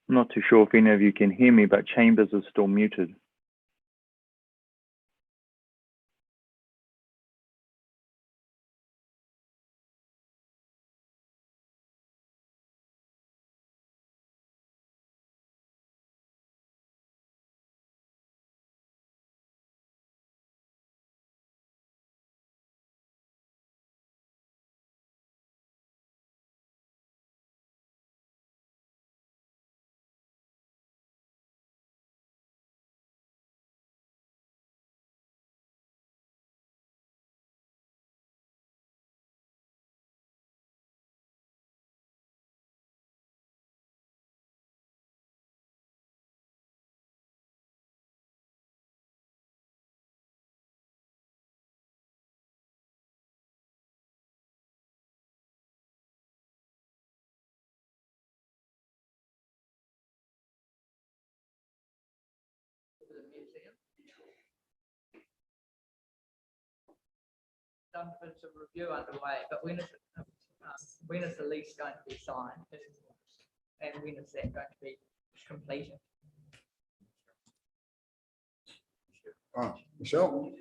I'm not too sure if any of you can hear me, but Chambers is still muted. Done bits of review underway, but when is the lease going to be signed, and when is that going to be completed? Michelle?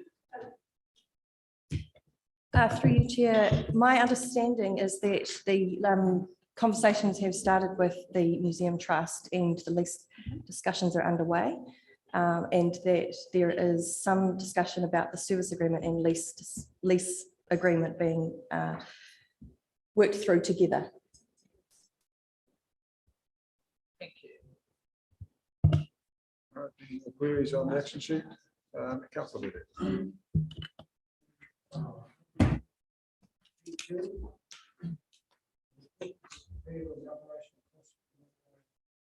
Through you, Chair, my understanding is that the conversations have started with the Museum Trust and the lease discussions are underway, and that there is some discussion about the service agreement and lease agreement being worked through together. Thank you. All right, any more queries on the action sheet? Councillor Biddy.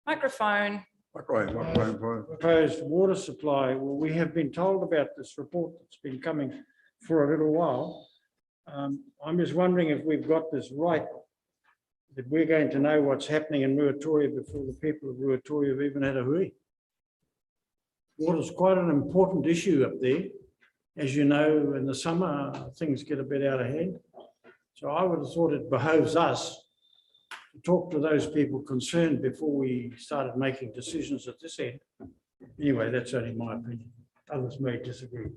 Microphone. Proposed water supply. Well, we have been told about this report that's been coming for a little while. I'm just wondering if we've got this right, that we're going to know what's happening in Ruatoria before the people of Ruatoria have even had a hui. Water is quite an important issue up there. As you know, in the summer, things get a bit out of hand. So I would have thought it behoves us to talk to those people concerned before we started making decisions at this end. Anyway, that's only my opinion. Others may disagree.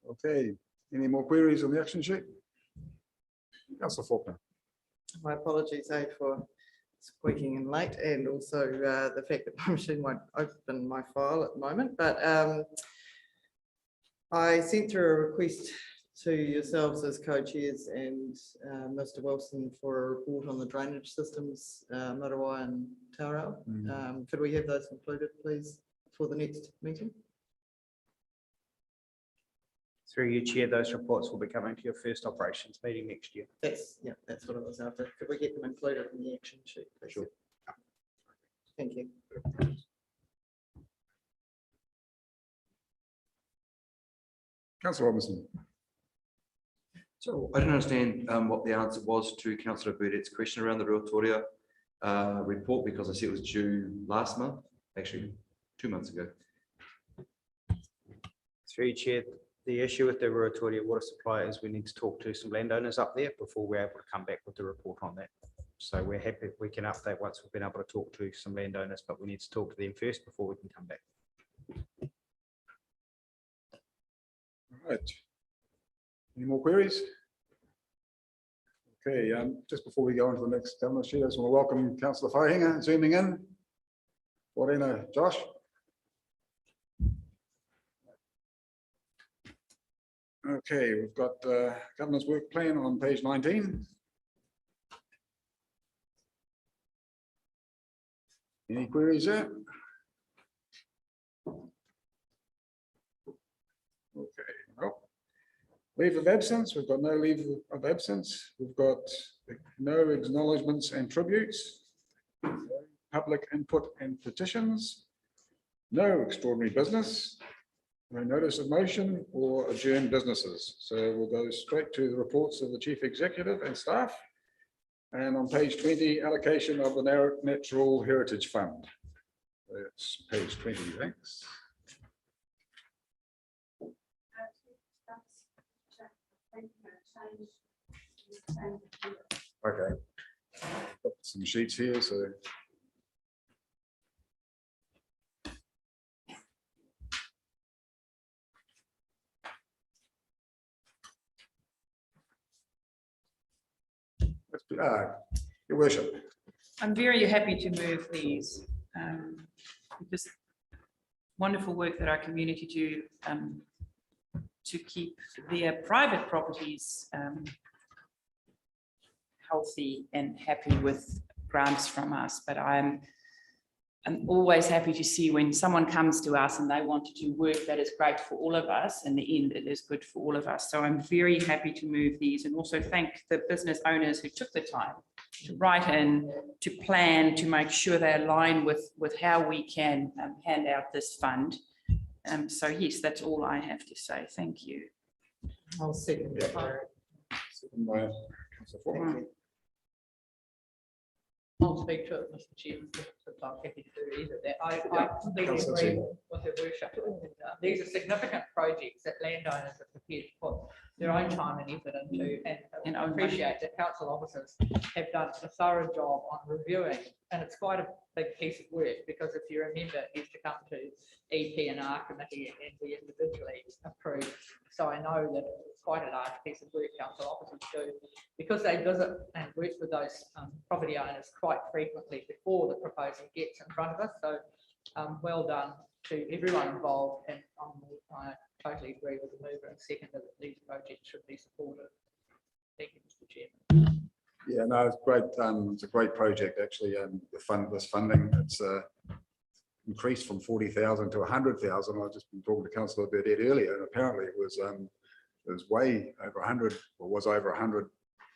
Okay, any more queries on the action sheet? Councillor Faulkner. My apologies, for squeaking in late, and also the fact that my machine won't open my file at the moment. But I sent through a request to yourselves as co-chairs and Mr. Wilson for a report on the drainage systems, Marawa and Taurau. Could we have those included, please, for the next meeting? Through you, Chair, those reports will be coming to your first operations meeting next year. That's what I was after. Could we get them included in the action sheet, please? Sure. Thank you. Councillor Robinson. So I don't understand what the answer was to Councillor Burdett's question around the Ruatoria report, because I see it was due last month, actually 2 months ago. Through you, Chair, the issue with the Ruatoria water supply is we need to talk to some landowners up there before we're able to come back with the report on that. So we're happy we can update once we've been able to talk to some landowners, but we need to talk to them first before we can come back. All right. Any more queries? Okay, just before we go on to the next government sheet, I just want to welcome Councillor Whainga zooming in. Morena, Josh. Okay, we've got governance work plan on page 19. Any queries there? Okay, well, leave of absence, we've got no leave of absence. We've got no acknowledgements and tributes, public input and petitions, no extraordinary business, no notice of motion or adjourned businesses. So we'll go straight to the reports of the Chief Executive and staff. And on page 20, allocation of the Natural Heritage Fund. That's page 20, thanks. Okay. some sheets here, so. Your worship. I'm very happy to move these because wonderful work that our community do to keep their private properties healthy and happy with grants from us. But I'm always happy to see when someone comes to us and they want to do work that is great for all of us. In the end, it is good for all of us. So I'm very happy to move these and also thank the business owners who took the time to write in, to plan, to make sure they align with how we can hand out this fund. So yes, that's all I have to say. Thank you. I'll second that. Second by Councillor Faulkner. I'll speak to it, Mr. Chairman, since I'm happy to do either that. I completely Councillor agree Seymour. with your worship. These are significant projects that landowners are prepared to put their own time and effort into, and I appreciate that council officers have done a thorough job on reviewing, and it's quite a big piece of work, because if you remember, it used to come to EP and R committee and we individually approved. So I know that it's quite a large piece of work council officers do, because they visit and work with those property owners quite frequently before the proposal gets in front of us. So well done to everyone involved, and I totally agree with the mover and second that these projects should be supported. Thank you, Mr. Chairman. Yeah, no, it's great. It's a great project, actually. This funding, it's increased from 40,000 to 100,000. I've just been talking to Councillor Burdett earlier, and apparently it was way over 100, or was over 100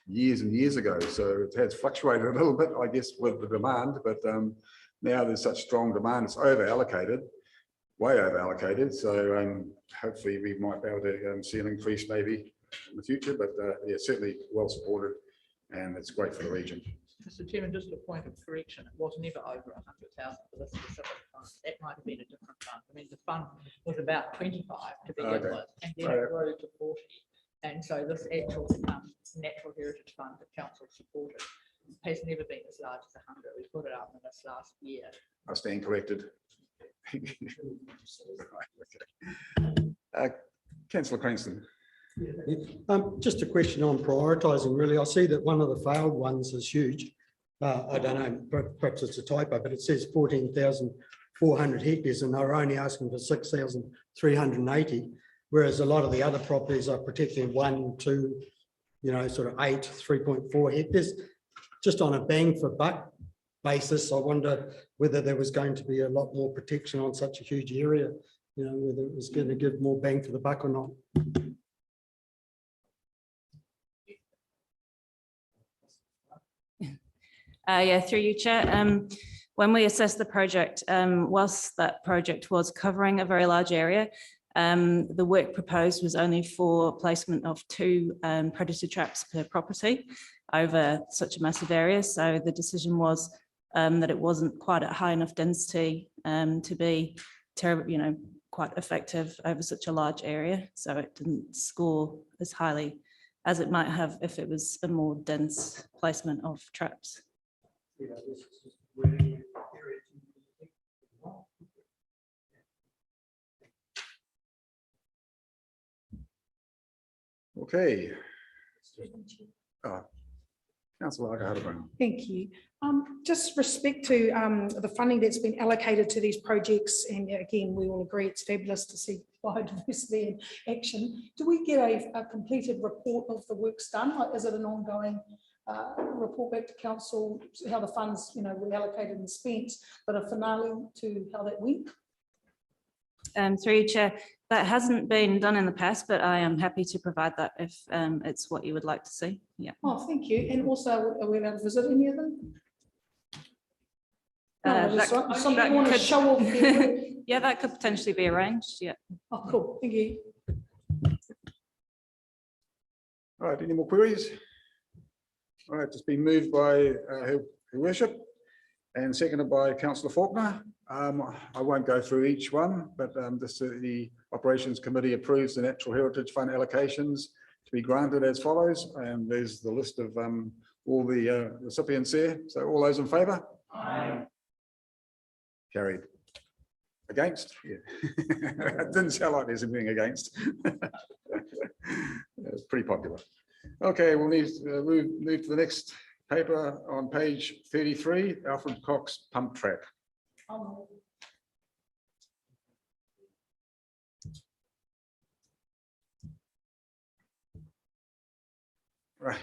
years and years ago. So it has fluctuated a little bit, I guess, with the demand. But now there's such strong demand, it's over allocated, way over allocated. So hopefully we might be able to see an increase maybe in the future. But yeah, certainly well supported, and it's great for the region. Mr. Chairman, just a point of correction, it was never over 100,000 for this specific fund. That might have been a different fund. I mean, the fund was about 25 to begin Okay. with, and then it grew to 40. And so this actual natural heritage fund that council supported has never been as large as 100. We put it up in this last year. I stand corrected. Councillor Cranston. Just a question on prioritising, really. I see that one of the failed ones is huge. I don't know, perhaps it's a typo, but it says 14,400 hectares and they're only asking for 6,380, whereas a lot of the other properties are particularly 1, 2, sort of 8, 3.4 hectares. Just on a bang for buck basis, I wonder whether there was going to be a lot more protection on such a huge area, whether it was going to give more bang for the buck or not. Yeah, through you, Chair. When we assessed the project, whilst that project was covering a very large area, the work proposed was only for placement of 2 predator traps per property over such a massive area. So the decision was that it wasn't quite at high enough density to be terrible, quite effective over such a large area. So it didn't score as highly as it might have if it was a more dense placement of traps. Okay. Councillor Harder. Thank you. Just respect to the funding that's been allocated to these projects, and again, we all agree it's fabulous to see biodiversity in action. Do we get a completed report of the works done? Like, is it an ongoing report back to council, how the funds were allocated and spent, but a finale to how that went? Through you, Chair, that hasn't been done in the past, but I am happy to provide that if it's what you would like to see. Yeah. Oh, thank you. And also, are we allowed to visit any of them? Somebody want to show off their work? Yeah, that could potentially be arranged. Yeah. Oh, cool. Thank you. All right, any more queries? All right, it's been moved by Her Worship and seconded by Councillor Faulkner. I won't go through each one, but the Operations Committee approves the Natural Heritage Fund allocations to be granted as follows. And there's the list of all the recipients there. So all those in favour? Carried. Against? Yeah. It didn't sound like there's anything against. It's pretty popular. Okay, we'll need to move to the next paper on page 33, Alfred Cox pump track. Right.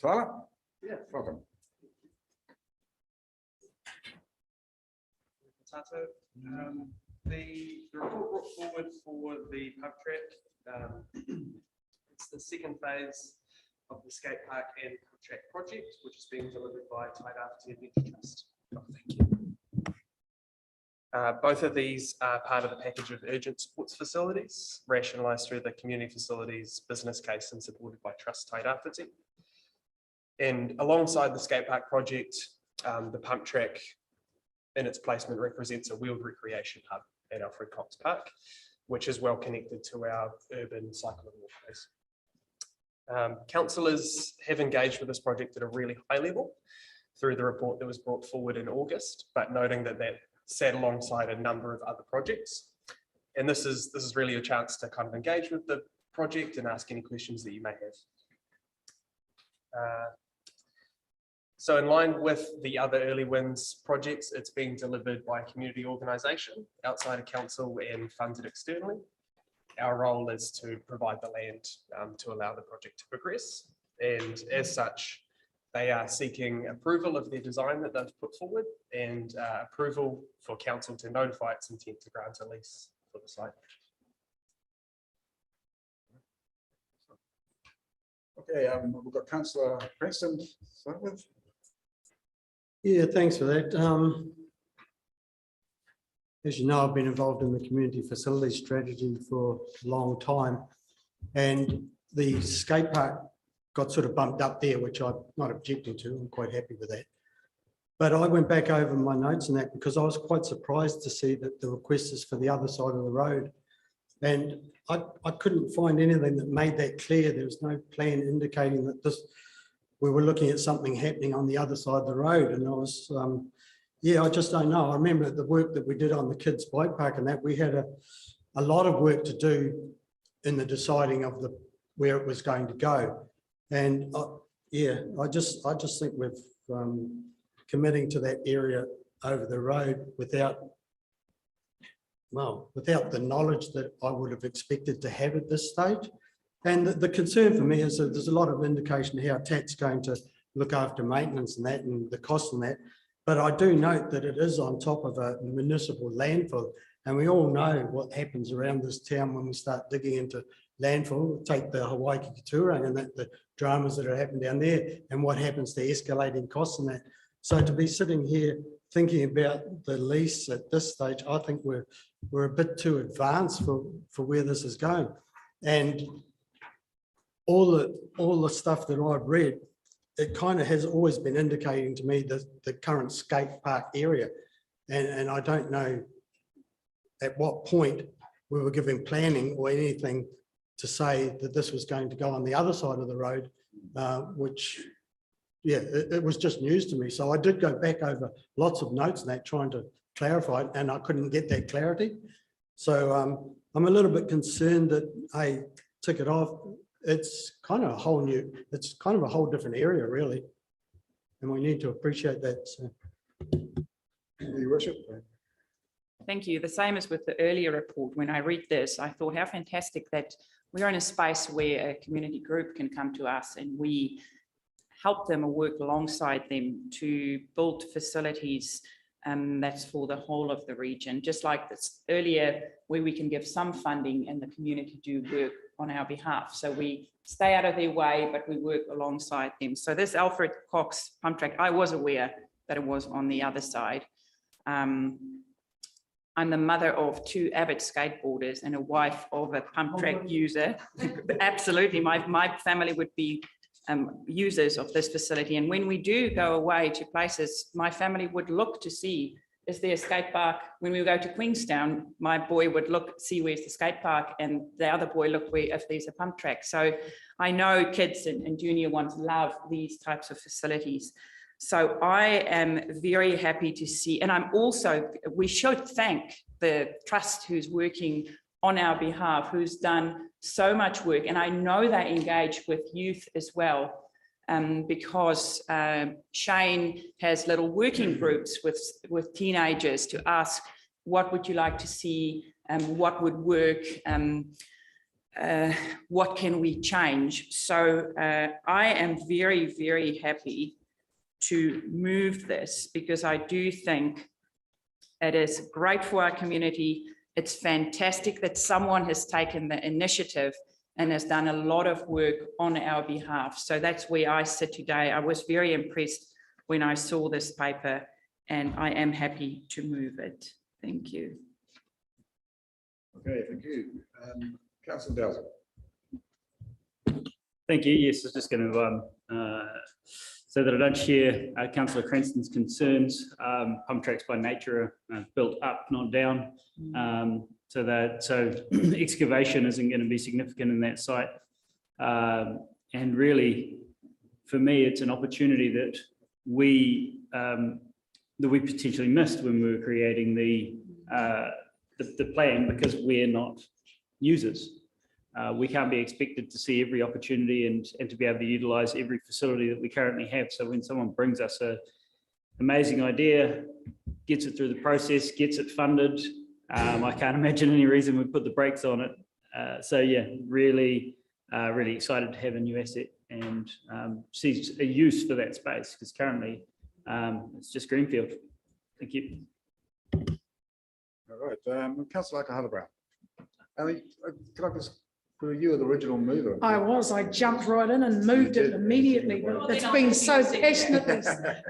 Tyler? Yeah. Welcome. The report brought forward for the pump track, it's the second phase of the skate park and pump track project, which is being delivered by Tide Adventure Trust. Oh, thank you. Both of these are part of the package of urgent sports facilities, rationalised through the community facilities business case and supported by Trust Tide Awhiti. And alongside the skate park project, the pump track in its placement represents a wheeled recreation hub at Alfred Cox Park, which is well connected to our urban cycling walkways. Councillors have engaged with this project at a really high level through the report that was brought forward in August, but noting that that sat alongside a number of other projects. And this is really a chance to kind of engage with the project and ask any questions that you may have. So in line with the other early wins projects, it's being delivered by a community organisation outside of council and funded externally. Our role is to provide the land to allow the project to progress. And as such, they are seeking approval of their design that they've put forward and approval for council to notify its intent to grant a lease for the site. Okay, we've got Councillor Preston to start with. Yeah, thanks for that. As you know, I've been involved in the community facilities strategy for a long time, and the skate park got sort of bumped up there, which I'm not objecting to. I'm quite happy with that. But I went back over my notes on that because I was quite surprised to see that the request is for the other side of the road. And I couldn't find anything that made that clear. There was no plan indicating that we were looking at something happening on the other side of the road. And I was, yeah, I just don't know. I remember the work that we did on the kids' bike park and that we had a lot of work to do in the deciding of where it was going to go. And yeah, I just think we've committing to that area over the road without the knowledge that I would have expected to have at this stage. And the concern for me is that there's a lot of indication how TAT's going to look after maintenance and that and the cost and that. But I do note that it is on top of a municipal landfill. And we all know what happens around this town when we start digging into landfill. Take the Hawaii Touring and the dramas that are happening down there and what happens to escalating costs and that. So to be sitting here thinking about the lease at this stage, I think we're a bit too advanced for where this is going. And all the stuff that I've read, it kind of has always been indicating to me the current skate park area. And I don't know at what point we were giving planning or anything to say that this was going to go on the other side of the road, which, yeah, it was just news to me. So I did go back over lots of notes and that trying to clarify it, and I couldn't get that clarity. So I'm a little bit concerned that, hey, tick it off. It's kind of a whole different area, really. And we need to appreciate that. So. Your worship. Thank you. The same as with the earlier report. When I read this, I thought how fantastic that we're in a space where a community group can come to us and we help them or work alongside them to build facilities that's for the whole of the region. Just like this earlier, where we can give some funding and the community do work on our behalf. So we stay out of their way, but we work alongside them. So this Alfred Cox pump track, I was aware that it was on the other side. I'm the mother of 2 avid skateboarders and a wife of a pump track user. Absolutely, my family would be users of this facility. And when we do go away to places, my family would look to see is there a skate park? When we go to Queenstown, my boy would look, see where's the skate park, and the other boy look where if there's a pump track. So I know kids and junior ones love these types of facilities. So I am very happy to see, and I'm also, we should thank the trust who's working on our behalf, who's done so much work. And I know they engage with youth as well. Because Shane has little working groups with teenagers to ask, what would you like to see? What would work? What can we change? So I am very, very happy to move this, because I do think it is great for our community. It's fantastic that someone has taken the initiative and has done a lot of work on our behalf. So that's where I sit today. I was very impressed when I saw this paper, and I am happy to move it. Thank you. Okay, thank you. Councillor Dowsett. Thank you. Yes, I was just going to so that I don't share Councillor Cranston's concerns. Pump tracks by nature are built up, not down. So excavation isn't going to be significant in that site. And really, for me, it's an opportunity that we potentially missed when we were creating the plan, because we're not users. We can't be expected to see every opportunity and to be able to utilize every facility that we currently have. So when someone brings us an amazing idea, gets it through the process, gets it funded, I can't imagine any reason we put the brakes on it. So yeah, really excited to have a new asset and see a use for that space, because currently it's just greenfield. Thank you. All right, Councillor Harder-Brown. Can I just, were you the original mover? I jumped right in and moved it immediately, but it's been so passionately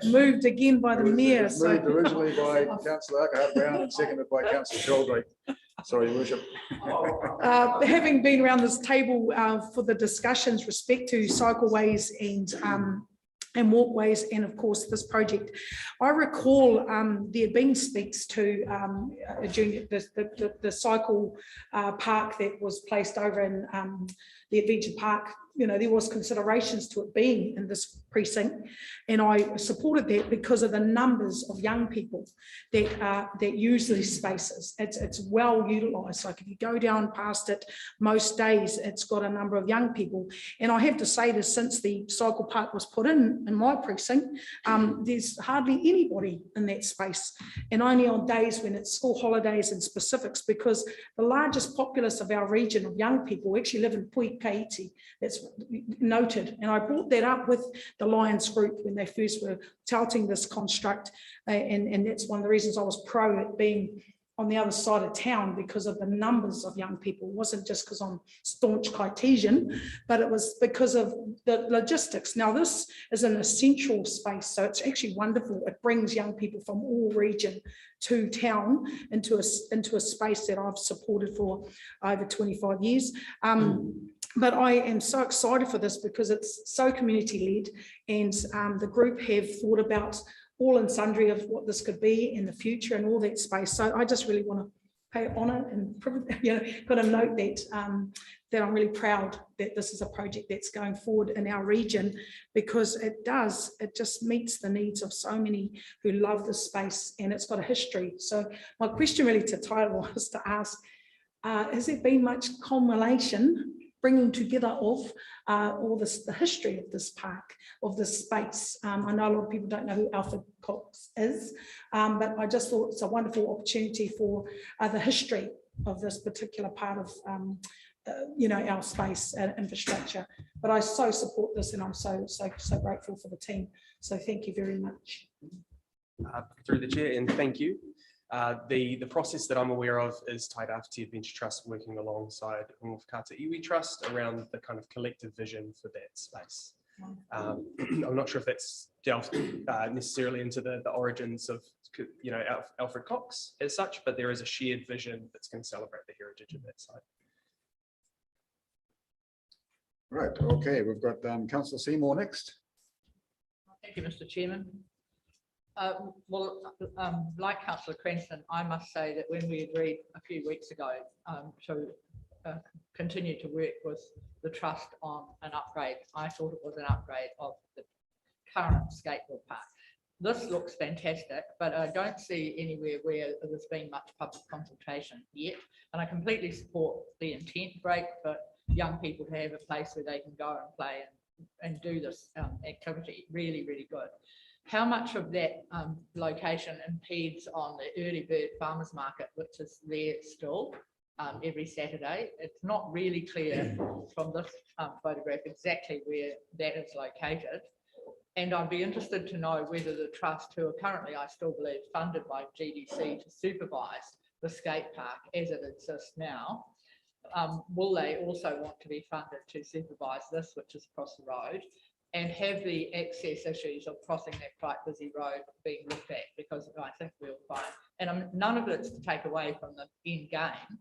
moved again by the mayor. So Moved originally by Councillor Harder-Brown and seconded by Councillor Sheldrake. Sorry, Your Worship. Having been around this table for the discussions respect to cycleways and walkways, and of course this project, I recall there being speaks to the cycle park that was placed over in the Adventure Park. You know, there was considerations to it being in this precinct, and I supported that because of the numbers of young people that use these spaces. It's well utilised. Like if you go down past it most days, it's got a number of young people. And I have to say this, since the cycle park was put in my precinct, there's hardly anybody in that space, and only on days when it's school holidays and specifics, because the largest populace of our region of young people actually live in Puikaiti. That's noted, and I brought that up with the Lions group when they first were touting this construct, and that's one of the reasons I was pro it being on the other side of town, because of the numbers of young people. It wasn't just because I'm staunch Cartesian, but it was because of the logistics. Now this is an essential space, so it's actually wonderful. It brings young people from all region to town into a space that I've supported for over 25 years. But I am so excited for this because it's so community-led, and the group have thought about all and sundry of what this could be in the future and all that space. So I just really want to pay honour and, you know, got to note that that I'm really proud that this is a project that's going forward in our region, because it just meets the needs of so many who love this space, and it's got a history. So my question really to Tyler was to ask, has there been much culmination, bringing together of all this, the history of this park, of this space? I know a lot of people don't know who Alfred Cox is, but I just thought it's a wonderful opportunity for the history of this particular part of you know, our space and infrastructure. But I so support this, and I'm so grateful for the team. So thank you very much. Through the chair, and thank you. The process that I'm aware of is Tairāwhiti Adventure Trust working alongside Kata Iwi Trust around the kind of collective vision for that space. I'm not sure if that's delved necessarily into the origins of, you know, Alfred Cox as such, but there is a shared vision that's going to celebrate the heritage of that site. Right, okay, we've got Councillor Seymour next. Thank you, Mr. Chairman. Like Councillor Cranston, I must say that when we agreed a few weeks ago to continue to work with the trust on an upgrade, I thought it was an upgrade of the current skateboard park. This looks fantastic, but I don't see anywhere where there's been much public consultation yet. And I completely support the intent, great for young people to have a place where they can go and play and do this activity. Really, really good. How much of that location impedes on the early bird farmers market, which is there still every Saturday? It's not really clear from this photograph exactly where that is located. And I'd be interested to know whether the trust, who are currently, I still believe, funded by GDC to supervise the skate park as it exists now, will they also want to be funded to supervise this, which is across the road, and have the access issues of crossing that quite busy road being looked at? Because I think we'll find, and none of it's to take away from the end game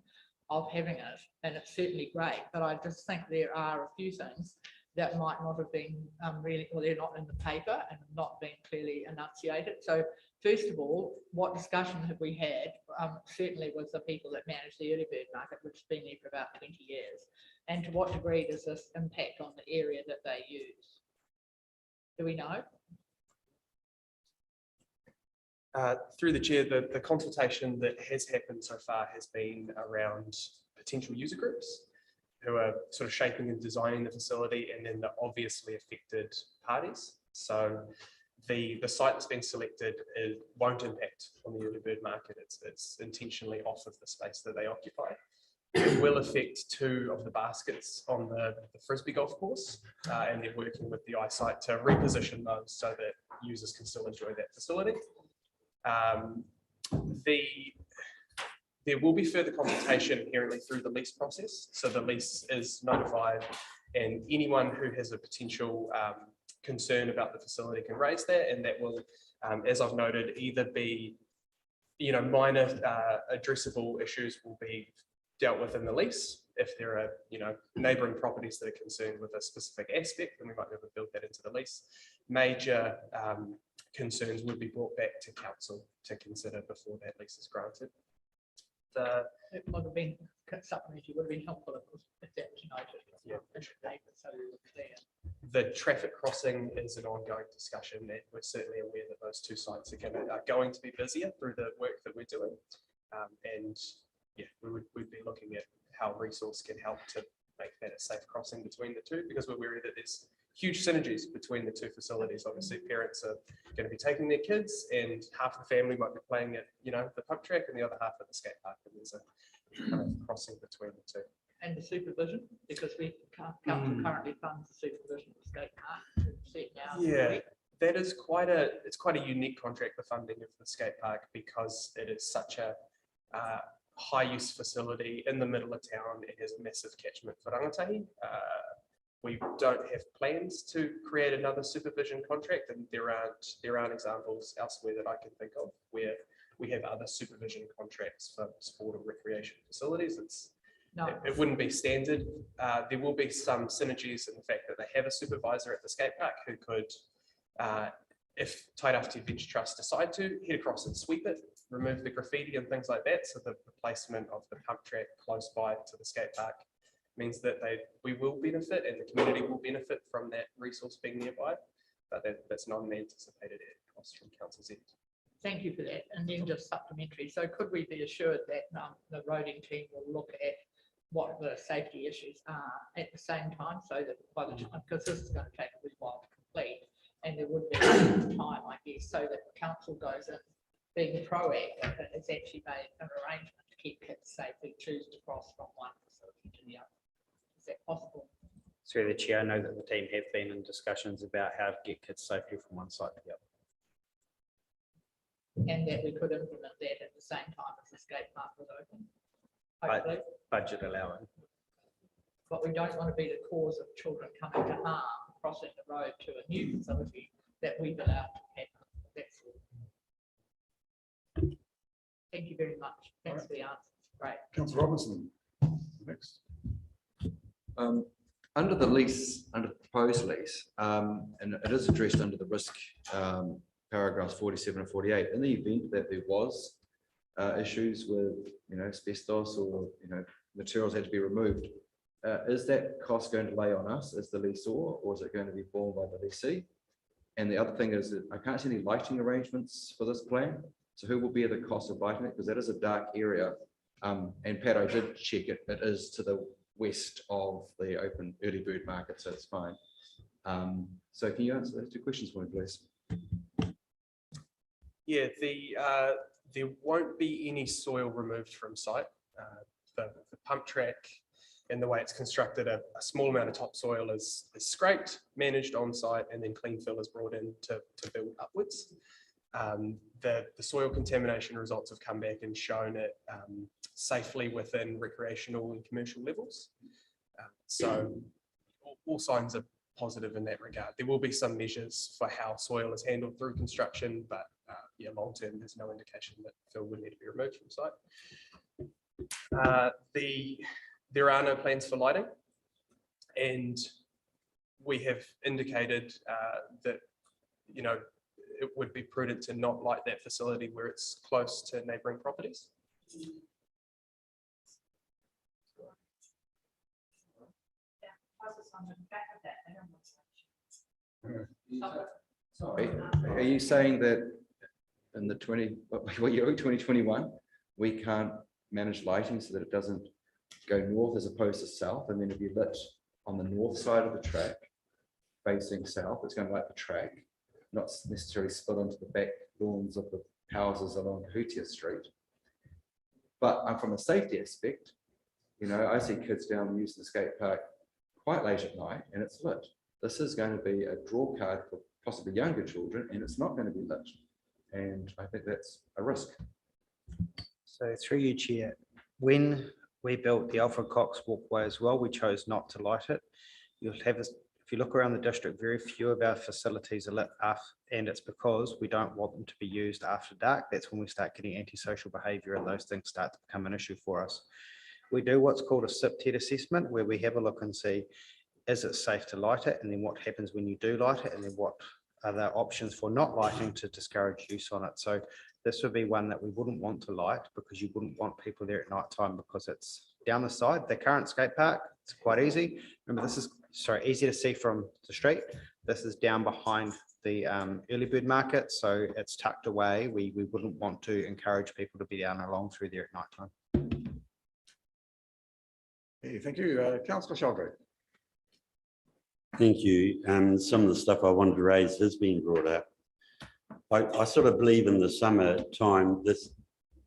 of having it, and it's certainly great, but I just think there are a few things that might not have been really, or they're not in the paper and not been clearly enunciated. So first of all, what discussion have we had, certainly with the people that manage the early bird market, which has been there for about 20 years, and to what degree does this impact on the area that they use? Do we know? Through the chair, the consultation that has happened so far has been around potential user groups who are sort of shaping and designing the facility, and then the obviously affected parties. So the site that's been selected won't impact on the early bird market. It's intentionally off of the space that they occupy. It will affect 2 of the baskets on the Frisbee golf course, and they're working with the eyesight to reposition those so that users can still enjoy that facility. There will be further consultation inherently through the lease process. So the lease is notified, and anyone who has a potential concern about the facility can raise that, and that will, as I've noted, either be, minor addressable issues will be dealt with in the lease. If there are, neighbouring properties that are concerned with a specific aspect, then we might be able to build that into the lease. Major concerns would be brought back to council to consider before that lease is granted. It would have been supplementary, would have been helpful if that was noted. Yeah. So the traffic crossing is an ongoing discussion, and we're certainly aware that those 2 sites are going to be busier through the work that we're doing. And yeah, we'd be looking at how resource can help to make that a safe crossing between the 2, because we're worried that there's huge synergies between the 2 facilities. Obviously, parents are going to be taking their kids, and half the family might be playing at, the pump track, and the other half at the skate park. And there's a kind of crossing between the 2. And the supervision, because council currently funds the supervision of the skate park. Yeah, that is quite a unique contract, the funding of the skate park, because it is such a high use facility in the middle of town. It has a massive catchment for rangatahi. We don't have plans to create another supervision contract, and there aren't examples elsewhere that I can think of where we have other supervision contracts for sport or recreation facilities. It wouldn't be standard. There will be some synergies in the fact that they have a supervisor at the skate park who could, if Tairāwhiti Adventure Trust decide to, head across and sweep it, remove the graffiti and things like that. So the replacement of the pump track close by to the skate park means that we will benefit, and the community will benefit from that resource being nearby, but that's not an anticipated cost from council's end. Thank you for that. And then just supplementary. So could we be assured that the roading team will look at what the safety issues are at the same time, so that by the time, because this is going to take a wee while to complete, and there would be time, I guess, so that the council goes in being proactive and has actually made an arrangement to keep kids safe who choose to cross from one facility to the other. Is that possible? Through the chair, I know that the team have been in discussions about how to get kids safely from one site to the other. And that we could implement that at the same time as the skate park was open. Hopefully. Budget allowing. But we don't want to be the cause of children coming to harm crossing the road to a new facility that we've allowed to happen. That's all. Thank you very much. Thanks for the answers. Great. Councillor Robinson, next. Under the lease, under the proposed lease, and it is addressed under the risk paragraphs 47 and 48, in the event that there was issues with, asbestos or, materials had to be removed, is that cost going to lay on us as the lessor, or is it going to be borne by the lessee? And the other thing is that I can't see any lighting arrangements for this plan. So who will bear the cost of lighting it? Because that is a dark area. And Pat, I did check it. It is to the west of the open early bird market, so it's fine. So can you answer those two questions for me, please? Yeah, there won't be any soil removed from site. The pump track and the way it's constructed, a small amount of topsoil is scraped, managed on site, and then clean fill is brought in to build upwards. The soil contamination results have come back and shown it safely within recreational and commercial levels. So all signs are positive in that regard. There will be some measures for how soil is handled through construction, but yeah, long term, there's no indication that fill would need to be removed from site. There are no plans for lighting, and we have indicated that it would be prudent to not light that facility where it's close to neighbouring properties. Sorry, are you saying that in the 2021, we can't manage lighting so that it doesn't go north as opposed to south, and then it'll be lit on the north side of the track facing south? It's going to light the track, not necessarily spill into the back lawns of the houses along Hootia Street. But from a safety aspect, I see kids down using the skate park quite late at night and it's lit. This is going to be a draw card for possibly younger children, and it's not going to be lit. And I think that's a risk. So through you, Chair, when we built the Alfred Cox walkway as well, we chose not to light it. You'll have this, if you look around the district, very few of our facilities are lit up, and it's because we don't want them to be used after dark. That's when we start getting antisocial behaviour and those things start to become an issue for us. We do what's called a SIP-TED assessment, where we have a look and see, is it safe to light it? And then what happens when you do light it? And then what are the options for not lighting to discourage use on it? So this would be one that we wouldn't want to light, because you wouldn't want people there at night time, because it's down the side. The current skate park, it's quite easy. Remember, this is easy to see from the street. This is down behind the early bird market, so it's tucked away. We wouldn't want to encourage people to be down along through there at night time. Hey, thank you, Councillor Shelgrave. Thank you. Some of the stuff I wanted to raise has been brought up. I sort of believe in the summer time,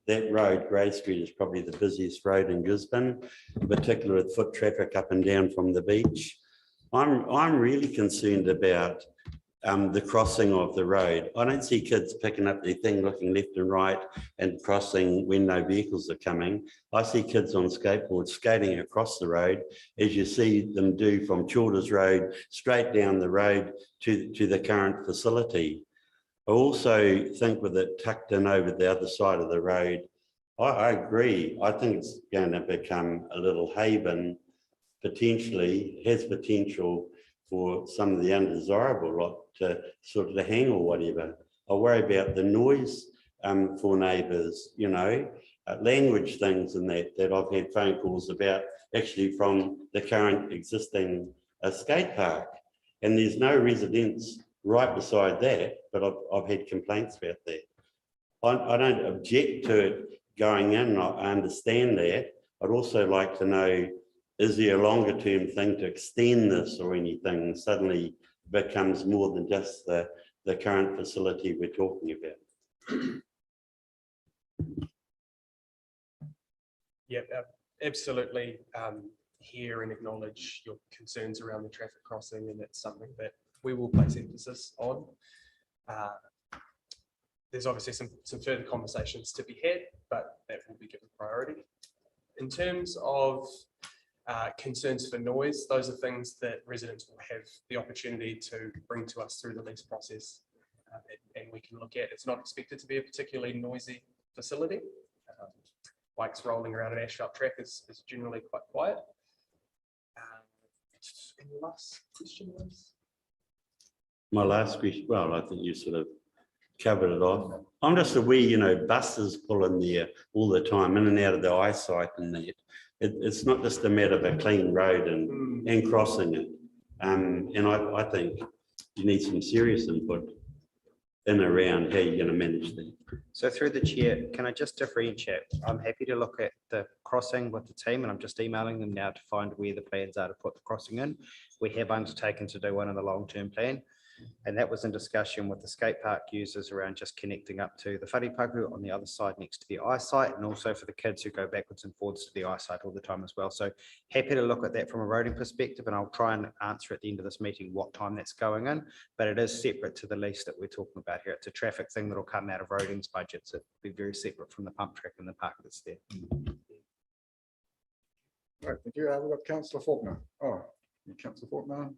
that road, Grey Street, is probably the busiest road in Gisborne, in particular with foot traffic up and down from the beach. I'm really concerned about the crossing of the road. I don't see kids picking up their thing, looking left and right and crossing when no vehicles are coming. I see kids on skateboards skating across the road, as you see them do from Childers Road straight down the road to the current facility. I also think with it tucked in over the other side of the road, I agree. I think it's going to become a little haven, potentially, has potential for some of the undesirable lot to sort of hang or whatever. I worry about the noise for neighbours, language things and that I've had phone calls about, actually from the current existing skate park. And there's no residence right beside that, but I've had complaints about that. I don't object to it going in, I understand that. I'd also like to know, is there a longer term thing to extend this, or anything suddenly becomes more than just the current facility we're talking about? Yeah, absolutely. Hear and acknowledge your concerns around the traffic crossing, and it's something that we will place emphasis on. There's obviously some further conversations to be had, but that will be given priority. In terms of concerns for noise, those are things that residents will have the opportunity to bring to us through the lease process, and we can look at. It's not expected to be a particularly noisy facility. Bikes rolling around an asphalt track is generally quite quiet. And your last question was? My last question, well, I think you sort of covered it off. I'm just aware, you know, buses pull in there all the time, in and out of the eyesight and that. It's not just a matter of a clean road and crossing it. And I think you need some serious input in and around how you're going to manage that. So through the chair, can I just differentiate? I'm happy to look at the crossing with the team, and I'm just emailing them now to find where the plans are to put the crossing in. We have undertaken to do one in the long-term plan, and that was in discussion with the skate park users around just connecting up to the wharepaku on the other side next to the eyesight, and also for the kids who go backwards and forwards to the eyesight all the time as well. So happy to look at that from a roading perspective, and I'll try and answer at the end of this meeting what time that's going in, but it is separate to the lease that we're talking about here. It's a traffic thing that'll come out of roading's budgets. It'll be very separate from the pump track and the park that's there. Right, thank you. We've got Councillor Faulkner. Oh, Councillor Faulkner.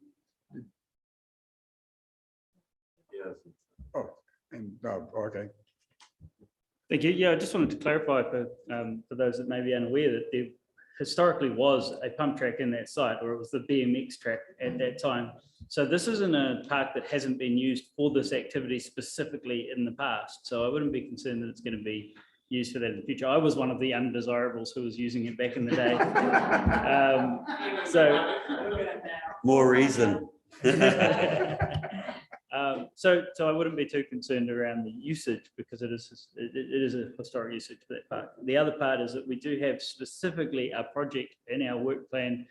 Oh, and no, okay. Thank you. Yeah, I just wanted to clarify for those that may be unaware that there historically was a pump track in that site, or it was the BMX track at that time. So this isn't a park that hasn't been used for this activity specifically in the past. So I wouldn't be concerned that it's going to be used for that in the future. I was one of the undesirables who was using it back in the day. More reason. So I wouldn't be too concerned around the usage, because it is a historic usage for that park. The other part is that we do have specifically a project in our work plan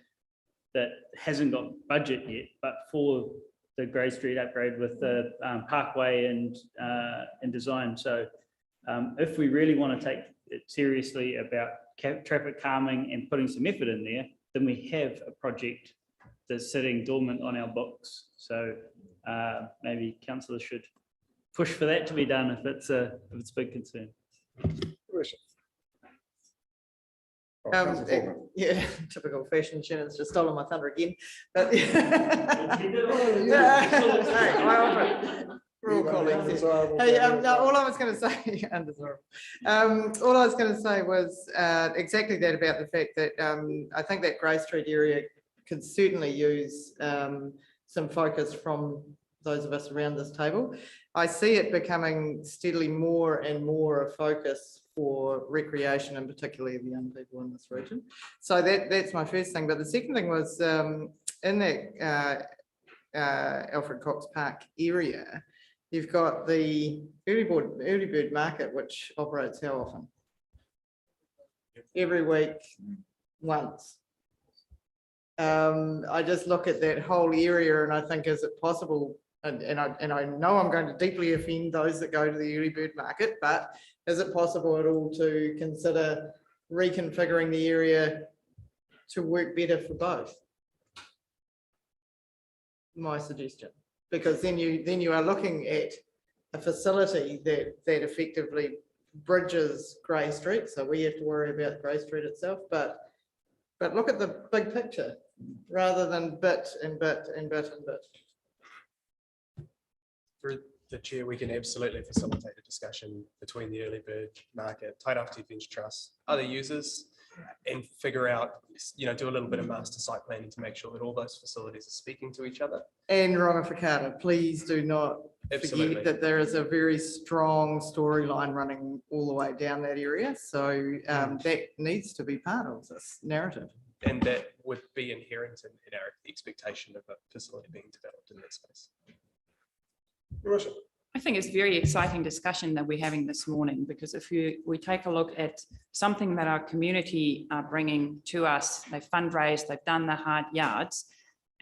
that hasn't got budget yet, but for the Grey Street upgrade with the parkway and design. So if we really want to take it seriously about traffic calming and putting some effort in there, then we have a project that's sitting dormant on our books. So maybe councillors should push for that to be done if it's a big concern. Yeah, typical fashion. Shannon's just stolen my thunder again. But we're all colleagues. Hey, no, all I was going to say, all I was going to say was exactly that, about the fact that I think that Grey Street area could certainly use some focus from those of us around this table. I see it becoming steadily more and more a focus for recreation, and particularly the young people in this region. So that's my first thing. But the second thing was in that Alfred Cox Park area, you've got the early bird market, which operates how often? Every week, once. I just look at that whole area and I think, is it possible? And I know I'm going to deeply offend those that go to the early bird market, but is it possible at all to consider reconfiguring the area to work better for both? My suggestion, because then you are looking at a facility that effectively bridges Grey Street. So we have to worry about Grey Street itself, but look at the big picture rather than bit and bit and bit and bit. Through the chair, we can absolutely facilitate a discussion between the early bird market, Tairāwhiti Adventure Trust, other users, and figure out, do a little bit of master site planning to make sure that all those facilities are speaking to each other. And Rangawhakata, please do not forget that there is a very strong storyline running all the way down that area. So that needs to be part of this narrative. And that would be inherent in the expectation of a facility being developed in that space. I think it's a very exciting discussion that we're having this morning, because if we take a look at something that our community are bringing to us, they've fundraised, they've done the hard yards.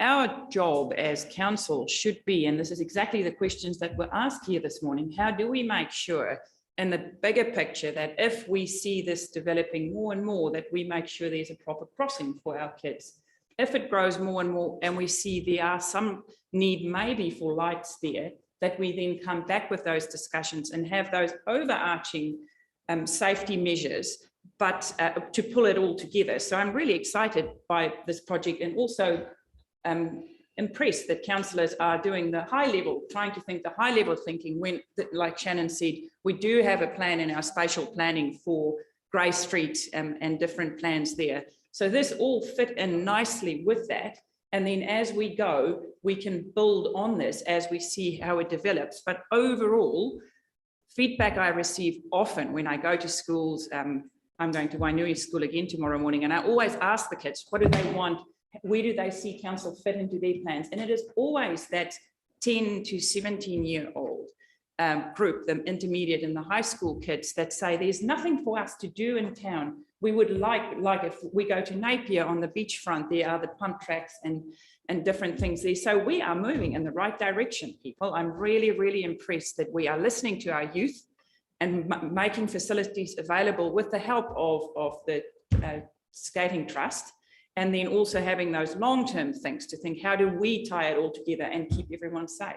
Our job as council should be, and this is exactly the questions that were asked here this morning, how do we make sure in the bigger picture that if we see this developing more and more, that we make sure there's a proper crossing for our kids. If it grows more and more and we see there are some need maybe for lights there, that we then come back with those discussions and have those overarching safety measures, but to pull it all together. So I'm really excited by this project, and also impressed that councillors are doing the high level, trying to think the high level thinking when, like Shannon said, we do have a plan in our spatial planning for Grey Street and different plans there. So this all fit in nicely with that. And then as we go, we can build on this as we see how it develops. But overall, feedback I receive often when I go to schools, I'm going to Wainui School again tomorrow morning, and I always ask the kids, what do they want? Where do they see council fit into their plans? And it is always that 10 to 17-year-old group, the intermediate and the high school kids, that say there's nothing for us to do in town. We would like if we go to Napier on the beachfront, there are the pump tracks and different things there. So we are moving in the right direction, people. I'm really, really impressed that we are listening to our youth and making facilities available with the help of the Skating Trust, and then also having those long-term things to think, how do we tie it all together and keep everyone safe?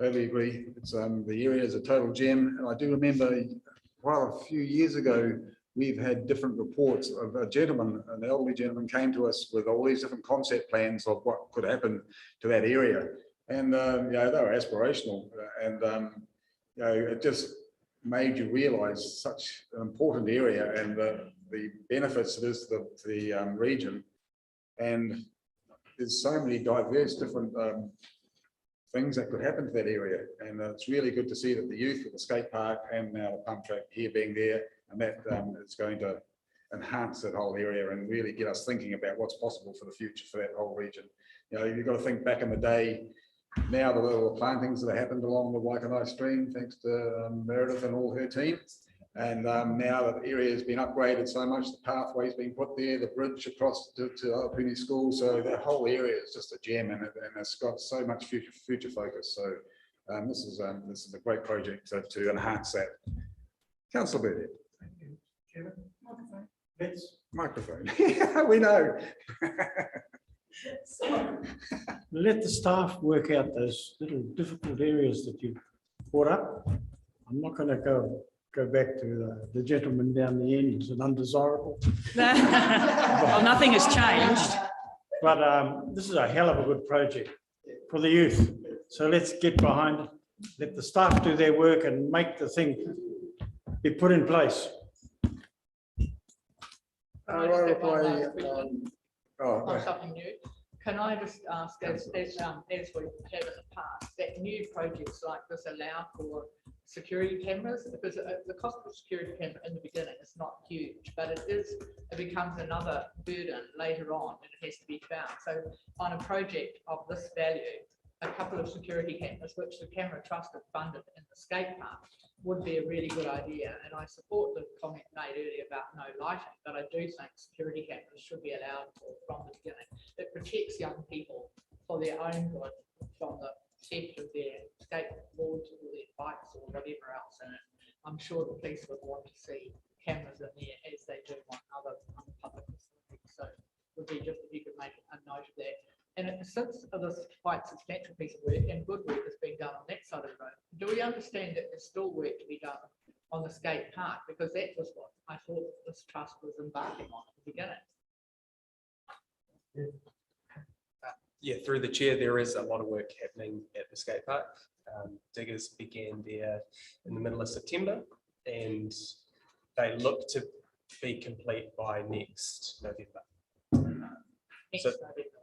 Totally agree. It's the area is a total gem, and I do remember a few years ago we've had different reports of a gentleman, an elderly gentleman, came to us with all these different concept plans of what could happen to that area, and you know, they were aspirational, and you know, it just made you realise such an important area and the benefits it is to the region, and there's so many diverse different things that could happen to that area, and it's really good to see that the youth with the skate park and now the pump track here being there, and that is going to enhance that whole area and really get us thinking about what's possible for the future for that whole region. You know, you've got to think back in the day. Now the little plantings that happened along the Waikanae stream, thanks to Meredith and all her team, and now that the area has been upgraded so much, the pathway's been put there, the bridge across to Opuni School, so that whole area is just a gem, and it's got so much future focus. So this is a great project to enhance that. Councillor Burnett. Microphone. Yeah, we know. Let the staff work out those little difficult areas that you brought up. I'm not going to go back to the gentleman down the end as an undesirable. Well, nothing has changed. But this is a hell of a good project for the youth. So let's get behind it. Let the staff do their work and make the thing be put in place. Something new. Can I just ask, as we have in the past, that new projects like this allow for security cameras? Because the cost of a security camera in the beginning is not huge, but it becomes another burden later on, and it has to be found. So on a project of this value, a couple of security cameras, which the Camera Trust have funded in the skate park, would be a really good idea. And I support the comment made earlier about no lighting, but I do think security cameras should be allowed from the beginning. It protects young people for their own good from the theft of their skateboards or their bikes or whatever else in it. I'm sure the police would want to see cameras in there as they do on other public facilities. So it would be just if you could make a note of that. And since this quite substantial piece of work and good work has been done on that side of the road, do we understand that there's still work to be done on the skate park? Because that was what I thought this trust was embarking on at the beginning. Yeah, through the chair, there is a lot of work happening at the skate park. Diggers began there in the middle of September, and they look to be complete by next November.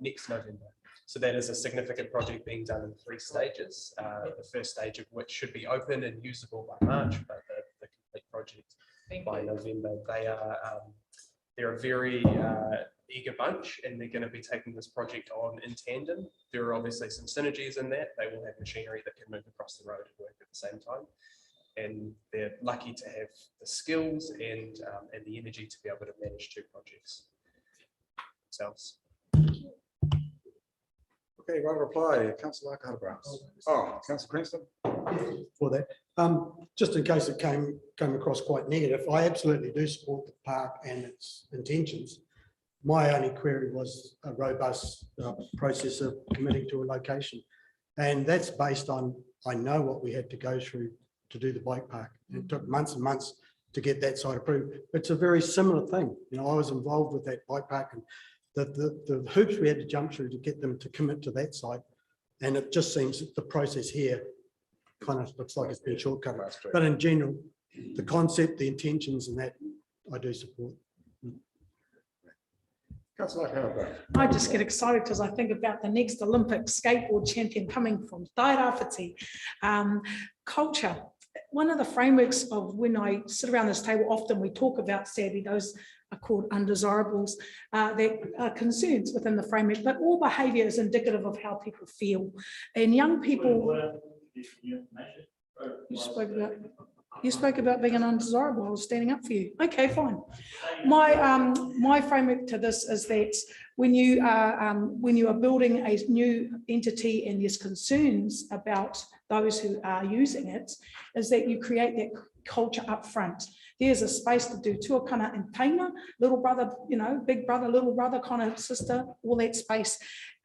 Next November. So that is a significant project being done in 3 stages. The first stage of which should be open and usable by March, but the complete project by November. They're a very eager bunch, and they're going to be taking this project on in tandem. There are obviously some synergies in that. They will have machinery that can move across the road and work at the same time. And they're lucky to have the skills and the energy to be able to manage 2 projects themselves. Okay, right reply, Councillor Carter. Oh, Councillor Cranston. For that, just in case it came across quite negative, I absolutely do support the park and its intentions. My only query was a robust process of committing to a location, and that's based on, I know what we had to go through to do the bike park. It took months and months to get that site approved. It's a very similar thing. You know, I was involved with that bike park, and the hoops we had to jump through to get them to commit to that site. And it just seems that the process here kind of looks like it's been shortcut. But in general, the concept, the intentions and that, I do support. I just get excited because I think about the next Olympic skateboard champion coming from Tairawhiti. culture. One of the frameworks of when I sit around this table, often we talk about, sadly, those are called undesirables, that are concerns within the framework, but all behaviour is indicative of how people feel. And young people, you spoke about being an undesirable. I was standing up for you. Okay, fine. My framework to this is that when you are building a new entity and there's concerns about those who are using it, is that you create that culture up front. There's a space to do tuakana and taina, little brother, you know, big brother, little brother, kind of sister, all that space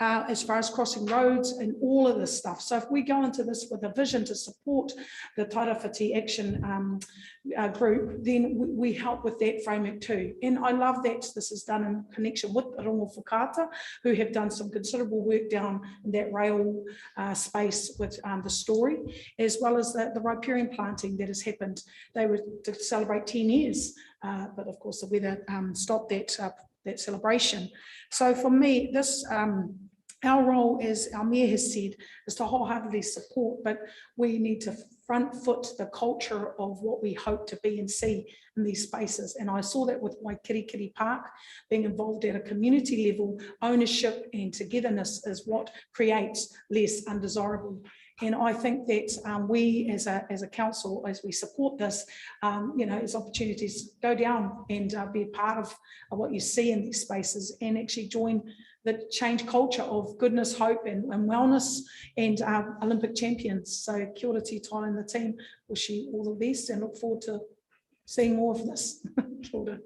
as far as crossing roads and all of this stuff. So if we go into this with a vision to support the Tairawhiti Action group, then we help with that framework too. And I love that this is done in connection with the Rongo Whakaata, who have done some considerable work down in that rail space with the story, as well as the riparian planting that has happened. They were to celebrate 10 years, but of course the weather stopped that celebration. So for me, this our role, as our mayor has said, is to wholeheartedly support, but we need to front foot the culture of what we hope to be and see in these spaces. And I saw that with Waikirikiri Park, being involved at a community level. Ownership and togetherness is what creates less undesirable. And I think that we as a council, as we support this, you know, as opportunities go down and be a part of what you see in these spaces and actually join the change culture of goodness, hope and wellness and Olympic champions. So kia ora to you, Tyler, and the team. Wish you all the best and look forward to seeing more of this. Kia ora.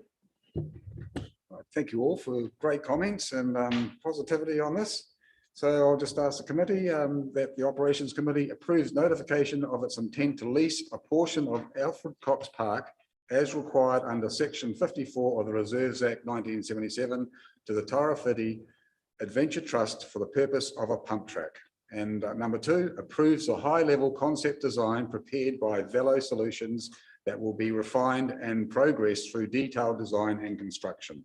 Thank you all for great comments and positivity on this. So I'll just ask the committee that the Operations Committee approves notification of its intent to lease a portion of Alfred Cox Park as required under Section 54 of the Reserves Act 1977 to the Tairawhiti Adventure Trust for the purpose of a pump track. And number 2, approves a high-level concept design prepared by Velo Solutions that will be refined and progressed through detailed design and construction.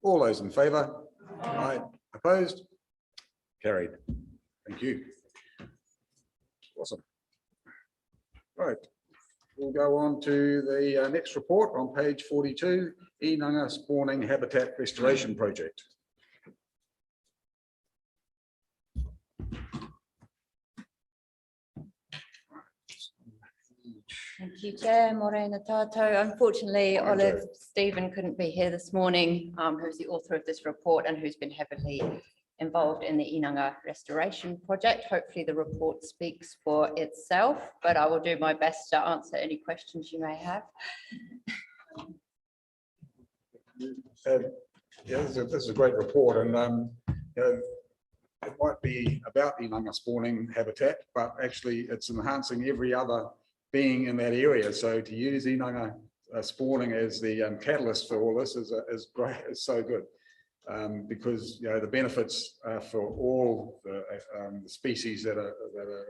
All those in favour? Aye. Opposed? Carried. Thank you. Awesome. Right. We'll go on to the next report on page 42, Enonga Spawning Habitat Restoration Project. Thank you, Chair. Morena tātou. Unfortunately, Olive Stephen couldn't be here this morning, who's the author of this report and who's been heavily involved in the Enonga restoration project. Hopefully the report speaks for itself, but I will do my best to answer any questions you may have. Yeah, this is a great report, and you know, it might be about Enonga spawning habitat, but actually it's enhancing every other being in that area. So to use Enonga spawning as the catalyst for all this is great. It's so good. Because you know the benefits for all the species that are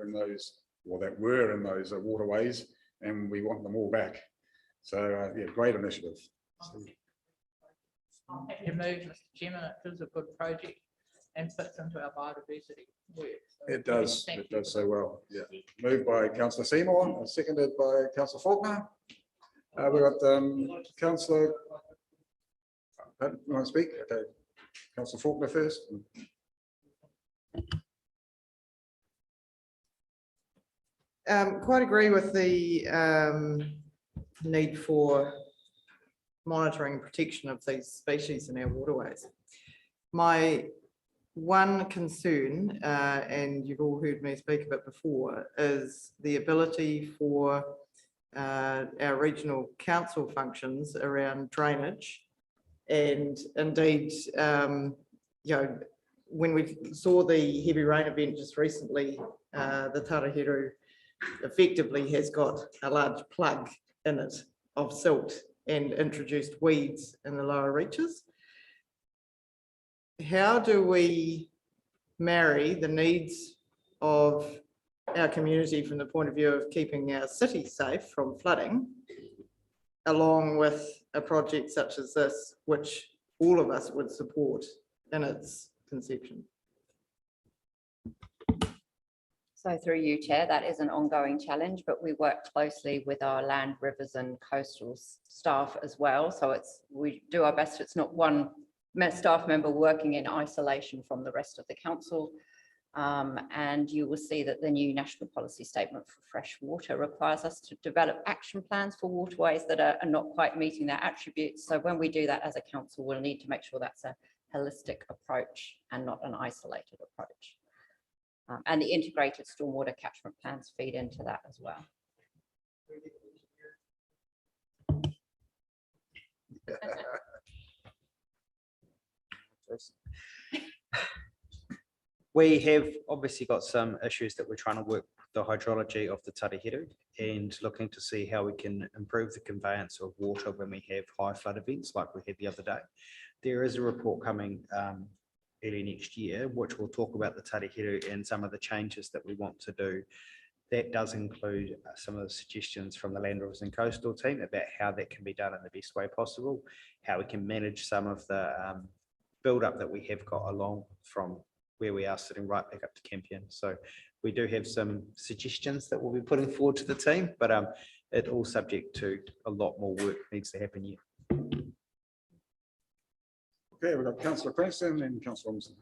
in those, or that were in those waterways, and we want them all back. So yeah, great initiative. I'm happy to move, Mr. Chairman. It is a good project and fits into our biodiversity work. So It does. It does so well. Yeah. Moved by Councillor Seymour, seconded by Councillor Faulkner. We got Councillor. You want to speak? Okay. Councillor Faulkner first. Quite agree with the need for monitoring and protection of these species in our waterways. My one concern, and you've all heard me speak a bit before, is the ability for our regional council functions around drainage. And indeed, you know, when we saw the heavy rain event just recently, the Tarahiru effectively has got a large plug in it of silt and introduced weeds in the lower reaches. How do we marry the needs of our community from the point of view of keeping our city safe from flooding, along with a project such as this, which all of us would support in its conception? So through you, Chair, that is an ongoing challenge, but we work closely with our land, rivers and coastal staff as well. So we do our best. It's not one staff member working in isolation from the rest of the council. And you will see that the new national policy statement for fresh water requires us to develop action plans for waterways that are not quite meeting their attributes. So when we do that as a council, we'll need to make sure that's a holistic approach and not an isolated approach. And the integrated stormwater catchment plans feed into that as well. We have obviously got some issues that we're trying to work the hydrology of the Tarahiru and looking to see how we can improve the conveyance of water when we have high flood events like we had the other day. There is a report coming early next year, which will talk about the Tarahiru and some of the changes that we want to do. That does include some of the suggestions from the Land Rivers and Coastal team about how that can be done in the best way possible, how we can manage some of the build-up that we have got along from where we are sitting right back up to Campion. So we do have some suggestions that we'll be putting forward to the team, but it all subject to a lot more work needs to happen here. Okay, we've got Councillor Cranston and Councillor Robinson.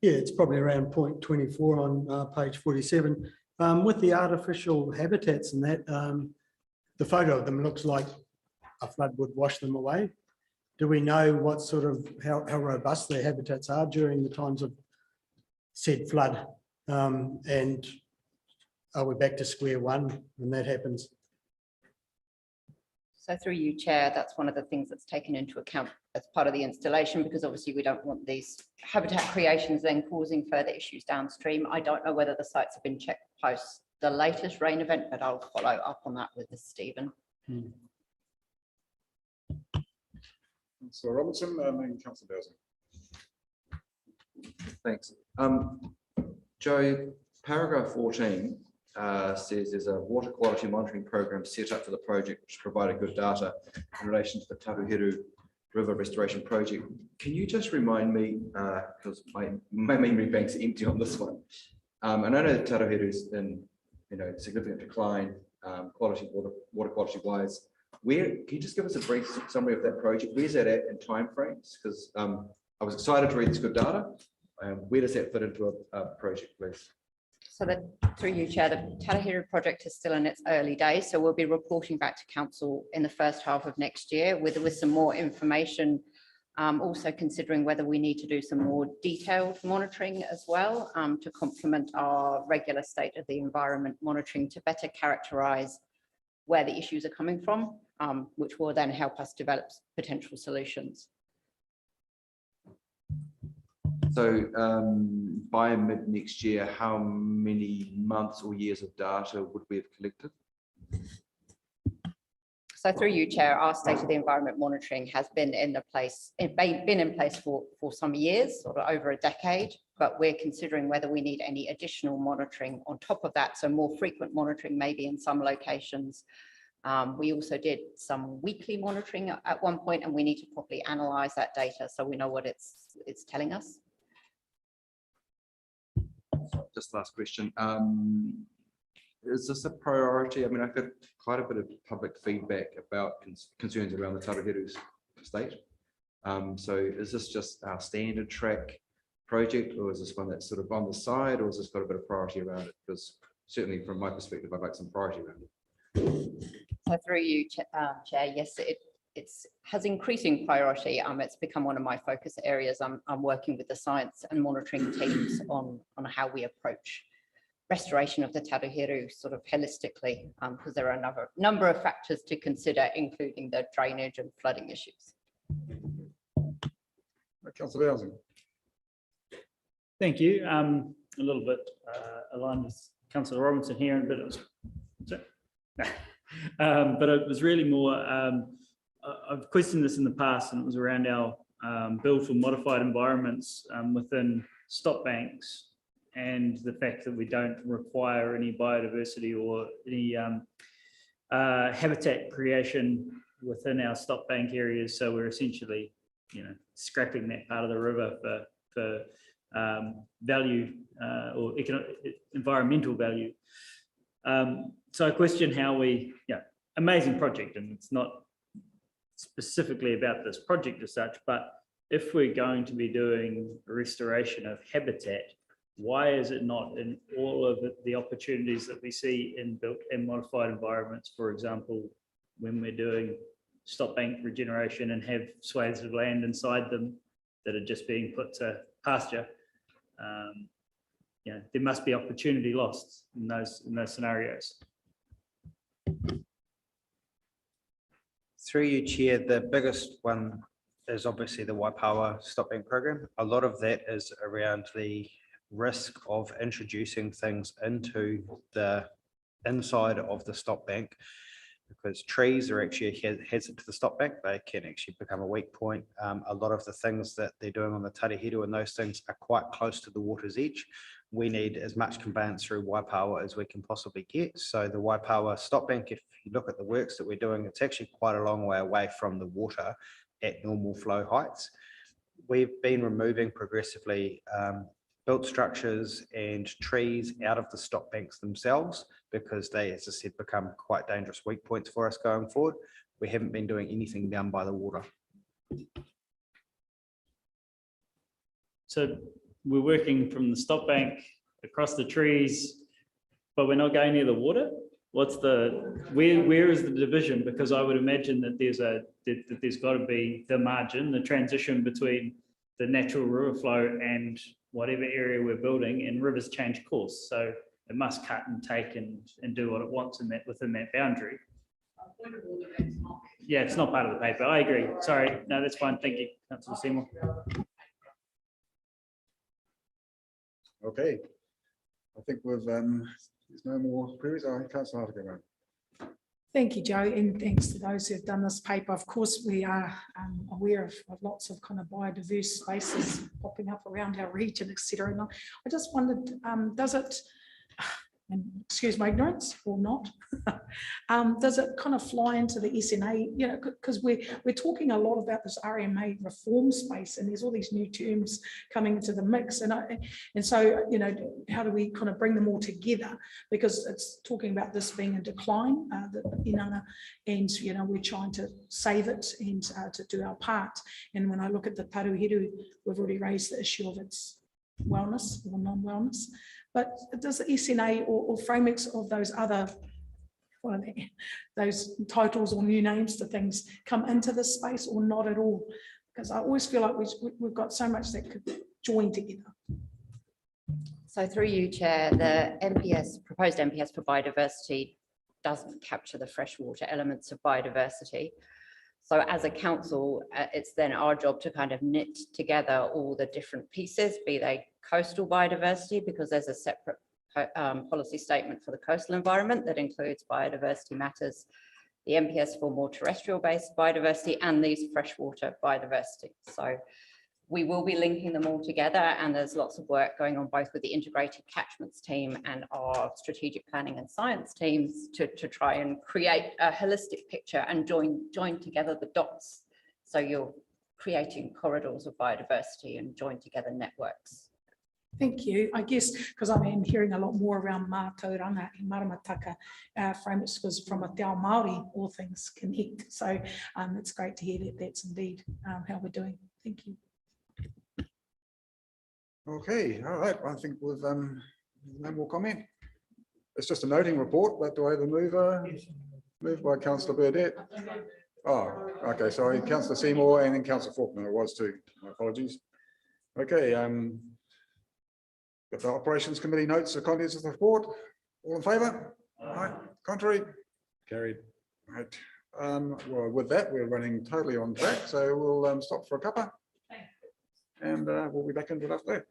Yeah, it's probably around point 24 on page 47. With the artificial habitats and that, the photo of them looks like a flood would wash them away. Do we know what sort of, how robust their habitats are during the times of said flood? And are we back to square one when that happens? So through you, Chair, that's one of the things that's taken into account as part of the installation, because obviously we don't want these habitat creations then causing further issues downstream. I don't know whether the sites have been checked post the latest rain event, but I'll follow up on that with Stephen. So Robinson and then Councillor Dowsing. Thanks. Joe, paragraph 14 says there's a water quality monitoring program set up for the project which provided good data in relation to the Tarahiru River Restoration Project. Can you just remind me, because my memory bank's empty on this one. I know that Tarahiru is in significant decline, water quality wise. Where can you just give us a brief summary of that project? Where's that at in timeframes? Because I was excited to read this good data. Where does that fit into a project, please? So through you, Chair, the Tarahiru project is still in its early days, so we'll be reporting back to council in the first half of next year with some more information, also considering whether we need to do some more detailed monitoring as well to complement our regular state of the environment monitoring to better characterise where the issues are coming from, which will then help us develop potential solutions. So by mid next year, how many months or years of data would we have collected? So through you, Chair, our state of the environment monitoring has been in place for some years, sort of over a decade, but we're considering whether we need any additional monitoring on top of that. So more frequent monitoring maybe in some locations. We also did some weekly monitoring at one point, and we need to properly analyze that data so we know what it's telling us. Just last question. Is this a priority? I mean, I've got quite a bit of public feedback about concerns around the Tarahiru's state. So is this just our standard track project, or is this one that's sort of on the side, or has this got a bit of priority around it? Because certainly from my perspective, I'd like some priority around it. So through you, Chair, yes, it has increasing priority. It's become one of my focus areas. I'm working with the science and monitoring teams on how we approach restoration of the Tarahiru sort of holistically, because there are a number of factors to consider, including the drainage and flooding issues. Councillor Dowsing. Thank you. A little bit aligned with Councillor Robinson here, but it was really more, I've questioned this in the past, and it was around our build for modified environments within stop banks, and the fact that we don't require any biodiversity or any habitat creation within our stop bank areas. So we're essentially, scrapping that part of the river for value or environmental value. So I question how amazing project, and it's not specifically about this project as such, but if we're going to be doing restoration of habitat, why is it not in all of the opportunities that we see in built and modified environments? For example, when we're doing stop bank regeneration and have swathes of land inside them that are just being put to pasture, there must be opportunity lost in those scenarios. Through you, Chair, the biggest one is obviously the Waipawa Stop Bank program. A lot of that is around the risk of introducing things into the inside of the stop bank, because trees are actually a hazard to the stop bank. They can actually become a weak point. A lot of the things that they're doing on the Tarihiru and those things are quite close to the water's edge. We need as much conveyance through Waipawa as we can possibly get. So the Waipawa stop bank, if you look at the works that we're doing, it's actually quite a long way away from the water at normal flow heights. We've been removing progressively built structures and trees out of the stop banks themselves, because they, as I said, become quite dangerous weak points for us going forward. We haven't been doing anything down by the water. So we're working from the stop bank across the trees, but we're not going near the water. What's where is the division? Because I would imagine that there's got to be the margin, the transition between the natural river flow and whatever area we're building, and rivers change course. So it must cut and take and do what it wants within that boundary. Yeah, it's not part of the paper. I agree. Sorry. No, that's fine. Thank you, Councillor Seymour. Okay. I think there's no more queries. Councillor Hartigan. Thank you, Joe, and thanks to those who have done this paper. Of course, we are aware of lots of kind of biodiverse spaces popping up around our region, etc. And I just wondered, does it, and excuse my ignorance or not, does it kind of fly into the SNA? You know, because we're talking a lot about this RMA reform space, and there's all these new terms coming into the mix, and so you know, how do we kind of bring them all together? Because it's talking about this being a decline, the Enonga, and you know, we're trying to save it and to do our part. And when I look at the Taruhiru, we've already raised the issue of its wellness or non-wellness. But does the SNA or frameworks of those other, those titles or new names to things come into this space, or not at all? Because I always feel like we've got so much that could join together. So through you, Chair, the MPS, proposed MPS for biodiversity doesn't capture the freshwater elements of biodiversity. So as a council, it's then our job to kind of knit together all the different pieces, be they coastal biodiversity, because there's a separate policy statement for the coastal environment that includes biodiversity matters, the MPS for more terrestrial based biodiversity, and these freshwater biodiversity. So we will be linking them all together, and there's lots of work going on both with the integrated catchments team and our strategic planning and science teams to try and create a holistic picture and join together the dots. So you're creating corridors of biodiversity and join together networks. Thank you. I guess because I am hearing a lot more around mātauranga and maramataka frameworks, because from a te ao Māori, all things connect. So it's great to hear that that's indeed how we're doing. Thank you. Okay, all right. I think with no more comment. It's just a noting report, but do I have a mover? Moved by Councillor Burdett. Oh, okay, sorry, Councillor Seymour and then Councillor Faulkner. It was too. My apologies. Okay, got the Operations Committee notes, the contents of the report. All in favour? All right. Contrary? Carried. Right. Well, with that, we're running totally on track, so we'll stop for a cuppa, and we'll be back into it after that.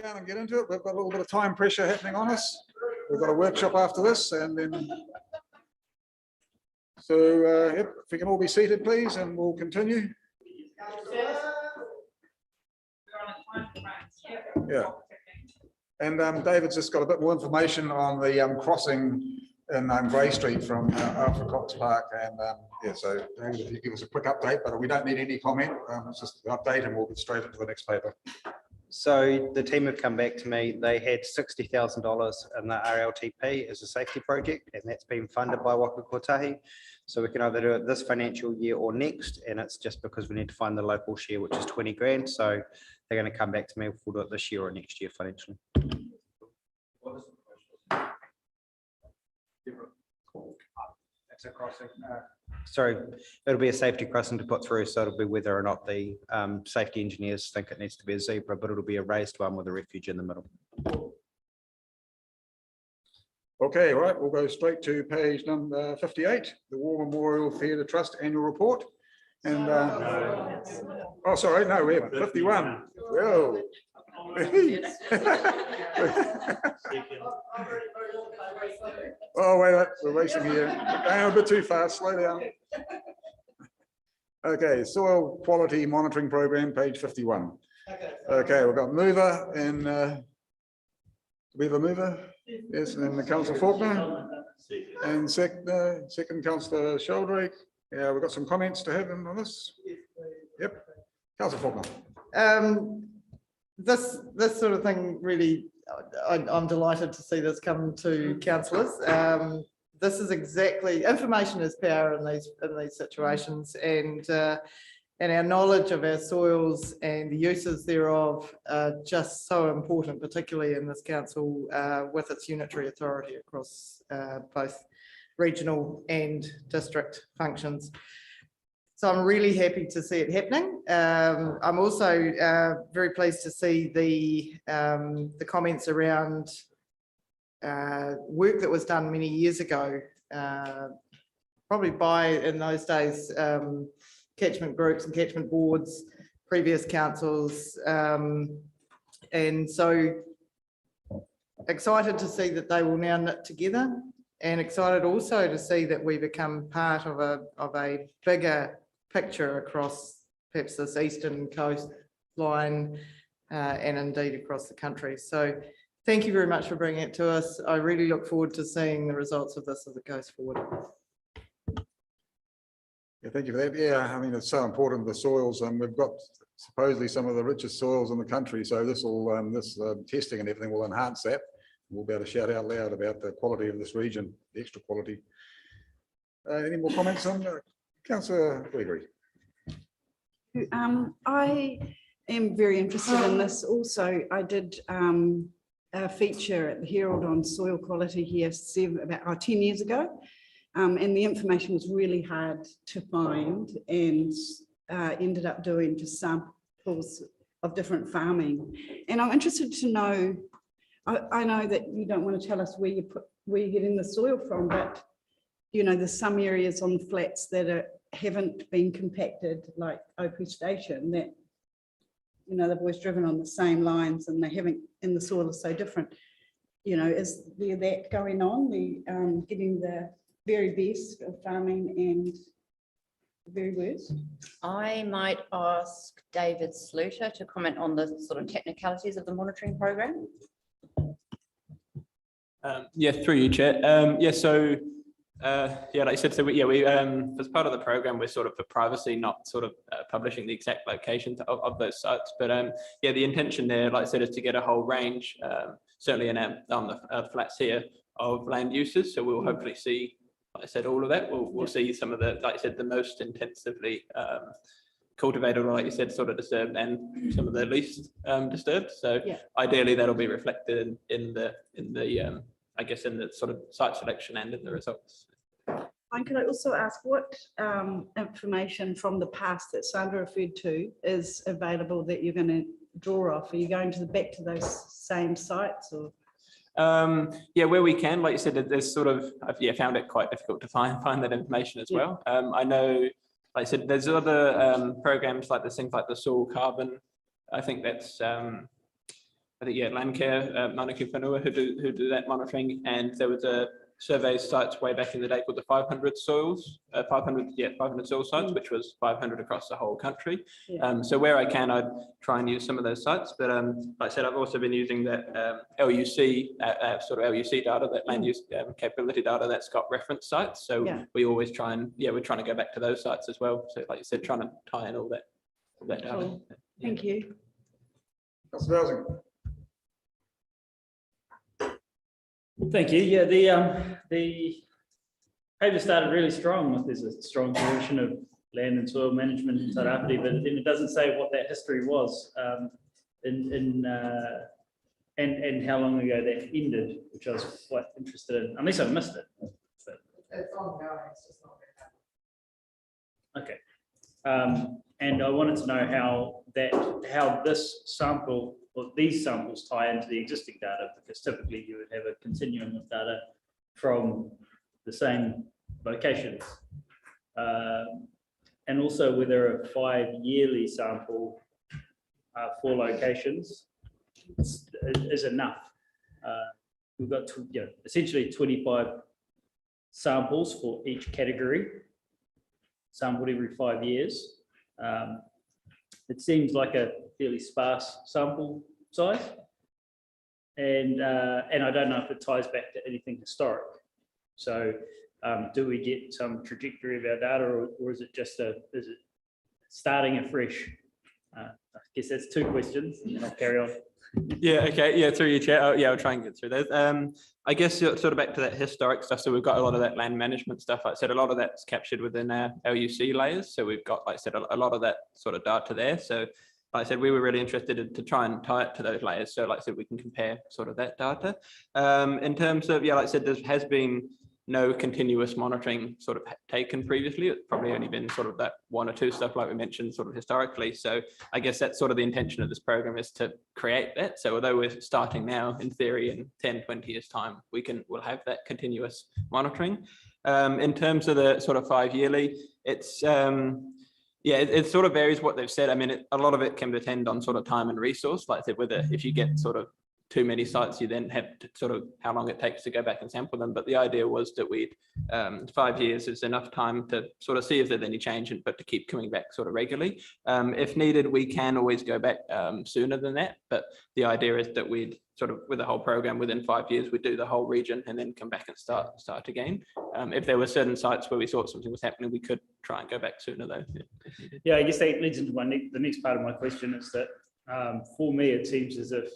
down and get into it. We've got a little bit of time pressure happening on us. We've got a workshop after this and then. So yep, if we can all be seated, please, and we'll continue. Yeah. And David's just got a bit more information on the crossing in Grey Street from Alfred Cox Park. And yeah, so David, if you give us a quick update, but we don't need any comment. It's just an update and we'll get straight into the next paper. So the team have come back to me. They had $60,000 in the RLTP as a safety project, and that's been funded by Waka Kotahi. So we can either do it this financial year or next, and it's just because we need to find the local share, which is 20 grand. So they're going to come back to me if we'll do it this year or next year financially. That's a crossing. Sorry, it'll be a safety crossing to put through, so it'll be whether or not the safety engineers think it needs to be a zebra, but it'll be a raised one with a refuge in the middle. Okay, right, we'll go straight to page number 58, the War Memorial Theatre Trust Annual Report. And oh, sorry, no, we haven't. 51. Whoa. Oh, wait, we're racing here. Going a bit too fast, slow down. Okay, Soil Quality Monitoring Program, page 51. Okay, we've got mover and do we have a mover? Yes, and then the Councillor Faulkner. And second Councillor Sheldrake. Yeah, we've got some comments to have on this. Yep, Councillor Faulkner. This sort of thing really, I'm delighted to see this come to councillors. This is exactly, information is power in these situations, and our knowledge of our soils and the uses thereof are just so important, particularly in this council with its unitary authority across both regional and district functions. So I'm really happy to see it happening. I'm also very pleased to see the comments around work that was done many years ago, probably by, in those days, catchment groups and catchment boards, previous councils. And so excited to see that they will now knit together, and excited also to see that we become part of a bigger picture across perhaps this eastern coastline and indeed across the country. So thank you very much for bringing it to us. I really look forward to seeing the results of this as it goes forward. Yeah, thank you for that. Yeah, I mean, it's so important, the soils, and we've got supposedly some of the richest soils in the country. So this will, this testing and everything will enhance that. We'll be able to shout out loud about the quality of this region, the extra quality. Any more comments on Councillor Gregory? I am very interested in this. Also, I did a feature at the Herald on soil quality here about 10 years ago. And the information was really hard to find, and ended up doing just samples of different farming. And I'm interested to know, I know that you don't want to tell us where you're getting the soil from, but you know, there's some areas on the flats that haven't been compacted, like Opu Station, that, you know, they've always driven on the same lines and they haven't, and the soil is so different. You know, is there that going on, the getting the very best of farming and the very worst? I might ask David Sluter to comment on the sort of technicalities of the monitoring program. Yeah, through you, Chair. Yeah, so yeah, like I said, so we as part of the program, we're sort of for privacy, not sort of publishing the exact locations of those sites. But yeah, the intention there, like I said, is to get a whole range, certainly on the flats here, of land uses. So we'll hopefully see, like I said, all of that. We'll see some of the, like I said, the most intensively cultivated, or like you said, sort of disturbed, and some of the least disturbed. So yeah, ideally that'll be reflected in the I guess in the sort of site selection and in the results. And can I also ask what information from the past that Sandra referred to is available that you're going to draw off? Are you going to back to those same sites, or? Yeah, where we can, like you said, there's sort of, I've found it quite difficult to find that information as well. I know, like I said, there's other programs like this, things like the soil carbon. I think that's I think, yeah, Landcare, Manaki Whenua who do that monitoring. And there was a survey sites way back in the day called the 500 soils, 500 soil sites, which was 500 across the whole country. Yeah. So where I can, I'd try and use some of those sites. But like I said, I've also been using that LUC, sort of LUC data, that land use capability data that's got reference sites. So we always try and, we're trying to go back to those sites as well. So like you said, trying to tie in all that data. Cool. Thank you. Councillor Dowsing. Thank you. Yeah, the paper started really strong with there's a strong tradition of land and soil management in Tairāwhiti, but then it doesn't say what that history was and how long ago that ended, which I was quite interested in, unless I missed it. But, It's ongoing, it's just not very okay. And I wanted to know how this sample or these samples tie into the existing data, because typically you would have a continuum of data from the same locations. And also whether a 5-yearly sample for locations is enough. We've got essentially 25 samples for each category, sampled every 5 years. It seems like a fairly sparse sample size, and I don't know if it ties back to anything historic. So do we get some trajectory of our data, or is it just is it starting afresh? I guess that's 2 questions, and I'll carry on. Yeah, okay, yeah, through your chair. Oh, yeah, I'll try and get through those. I guess sort of back to that historic stuff. So we've got a lot of that land management stuff. Like I said, a lot of that's captured within our LUC layers. So we've got, like I said, a lot of that sort of data there. So like I said, we were really interested to try and tie it to those layers. So like I said, we can compare sort of that data. In terms of, like I said, there has been no continuous monitoring sort of taken previously. It's probably only been sort of that 1 or 2 stuff like we mentioned sort of historically. So I guess that's sort of the intention of this program, is to create that. So although we're starting now, in theory, in 10, 20 years time, we'll have that continuous monitoring. In terms of the sort of 5-yearly, it's it sort of varies what they've said. I mean, a lot of it can depend on sort of time and resource. Like I said, whether if you get sort of too many sites, you then have to sort of how long it takes to go back and sample them. But the idea was that we'd 5 years is enough time to sort of see if there's any change, but to keep coming back sort of regularly. If needed, we can always go back sooner than that. But the idea is that we'd sort of, with the whole program, within 5 years, we'd do the whole region and then come back and start again. If there were certain sites where we thought something was happening, we could try and go back sooner though. Yeah, I guess that leads into the next part of my question, is that for me, it seems as if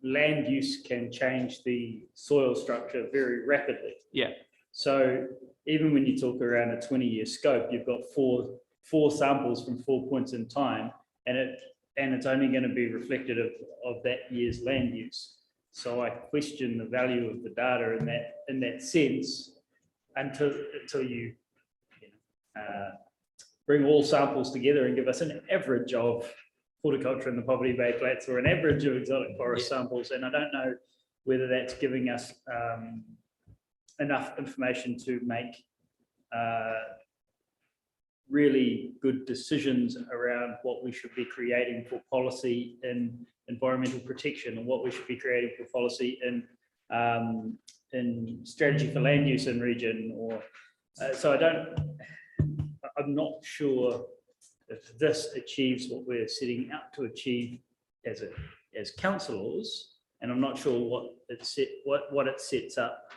land use can change the soil structure very rapidly. Yeah. So even when you talk around a 20-year scope, you've got four samples from 4 points in time, and it's only going to be reflective of that year's land use. So I question the value of the data in that sense until you bring all samples together and give us an average of horticulture in the Poverty Bay Flats, or an average of exotic forest samples. And I don't know whether that's giving us enough information to make really good decisions around what we should be creating for policy in environmental protection, and what we should be creating for policy in strategy for land use in region. Or so I'm not sure if this achieves what we're setting out to achieve as councillors, and I'm not sure what it sets up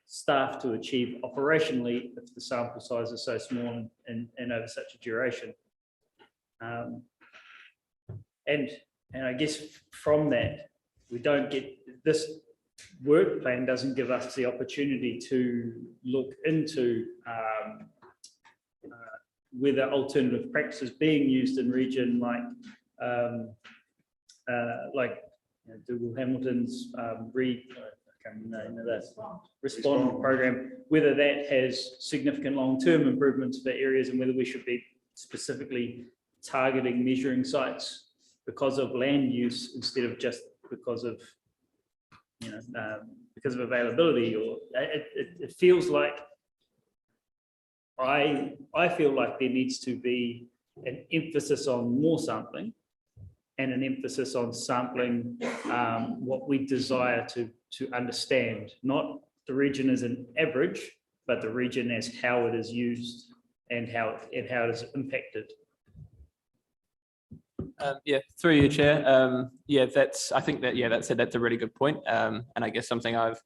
staff to achieve operationally if the sample size is so small and over such a duration. And I guess from that, we don't get, this work plan doesn't give us the opportunity to look into whether alternative practices being used in region, like Dougal Hamilton's Respond program, whether that has significant long-term improvements for areas, and whether we should be specifically targeting measuring sites because of land use instead of just because of availability. Or it feels like I feel like there needs to be an emphasis on more sampling and an emphasis on sampling what we desire to understand, not the region as an average, but the region as how it is used and how it is impacted. Yeah, through you, Chair. Yeah, I think that's a really good point. And I guess something I've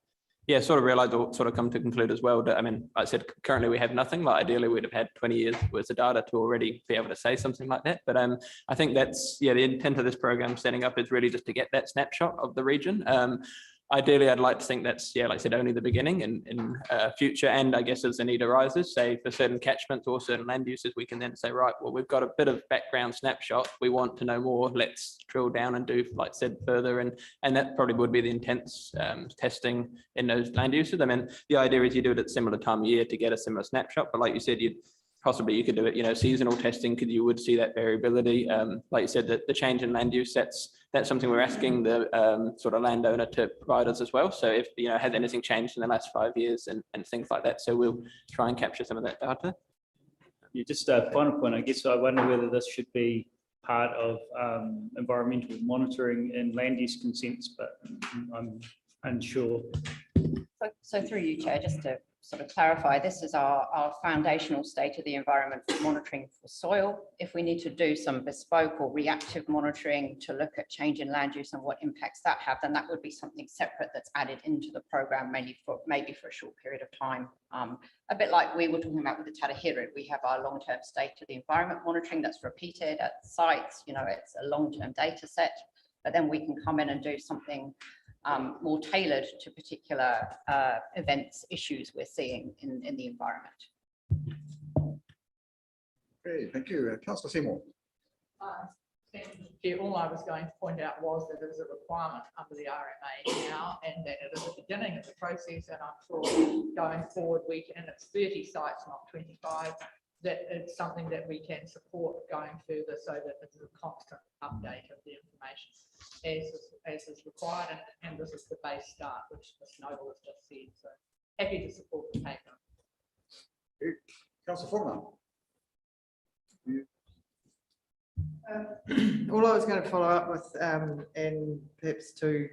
sort of realized or sort of come to conclude as well. That, I mean, I said currently we have nothing. Like ideally, we'd have had 20 years worth of data to already be able to say something like that. But I think that's the intent of this program setting up is really just to get that snapshot of the region. Ideally, I'd like to think that's, like I said, only the beginning and in future. And I guess as the need arises, say for certain catchments or certain land uses, we can then say, right, well, we've got a bit of background snapshot. We want to know more. Let's drill down and do, like I said, further. And that probably would be the intense testing in those land uses. I mean, the idea is you do it at similar time of year to get a similar snapshot. But like you said, possibly you could do it, seasonal testing, because you would see that variability. Like you said, that the change in land use, that's something we're asking the sort of landowner to provide us as well. So if, has anything changed in the last 5 years and things like that. So we'll try and capture some of that data. Yeah, just a final point, I guess I wonder whether this should be part of environmental monitoring and land use consents, but I'm unsure. So through you, Chair, just to sort of clarify, this is our foundational state of the environment for monitoring for soil. If we need to do some bespoke or reactive monitoring to look at change in land use and what impacts that have, then that would be something separate that's added into the program, maybe for a short period of time. A bit like we were talking about with the Tarahiru, we have our long-term state of the environment monitoring that's repeated at sites. It's a long-term data set, but then we can come in and do something more tailored to particular events, issues we're seeing in the environment. Okay, thank you. Councillor Seymour. All I was going to point out was that there's a requirement under the RMA now, and that it is the beginning of the process, and I'm sure going forward and it's 30 sites, not 25, that it's something that we can support going further, so that it's a constant update of the information as is required, and this is the base start, which Ms. Noble has just said. So happy to support the paper. Councillor Faulkner. All I was going to follow up with, and perhaps to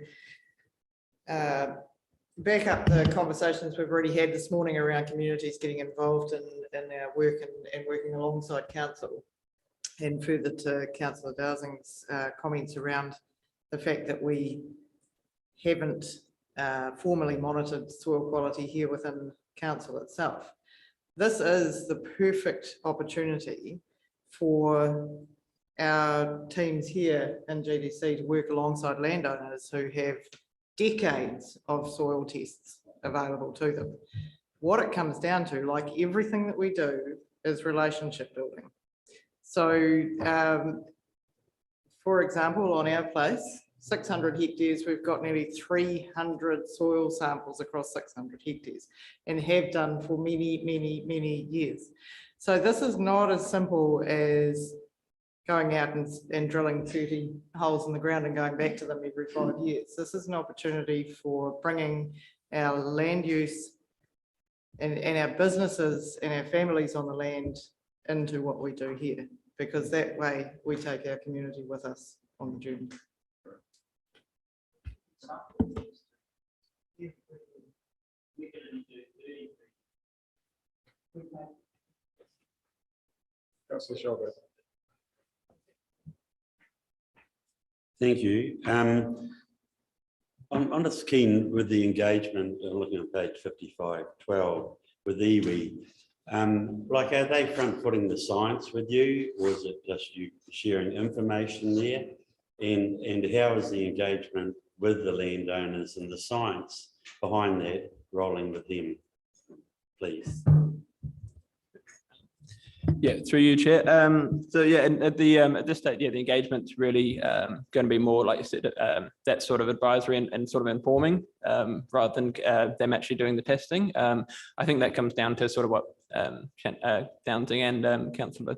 back up the conversations we've already had this morning around communities getting involved in our work and working alongside council, and further to Councillor Dowsing's comments around the fact that we haven't formally monitored soil quality here within council itself. This is the perfect opportunity for our teams here in GDC to work alongside landowners who have decades of soil tests available to them. What it comes down to, like everything that we do, is relationship building. So, for example, on our place, 600 hectares, we've got nearly 300 soil samples across 600 hectares and have done for many, many, many years. So this is not as simple as going out and drilling 30 holes in the ground and going back to them every 5 years. This is an opportunity for bringing our land use and our businesses and our families on the land into what we do here, because that way we take our community with us on the journey. Councillor Shelby. Thank you. I'm just keen with the engagement, looking at page 5512 with iwi. Like, are they front footing the science with you, or is it just you sharing information there? And how is the engagement with the landowners and the science behind that rolling with them, please? Yeah, through you, Chair. So yeah, and at this stage, the engagement's really going to be more, like you said, that sort of advisory and sort of informing, rather than them actually doing the testing. I think that comes down to sort of what Downsing and Councillor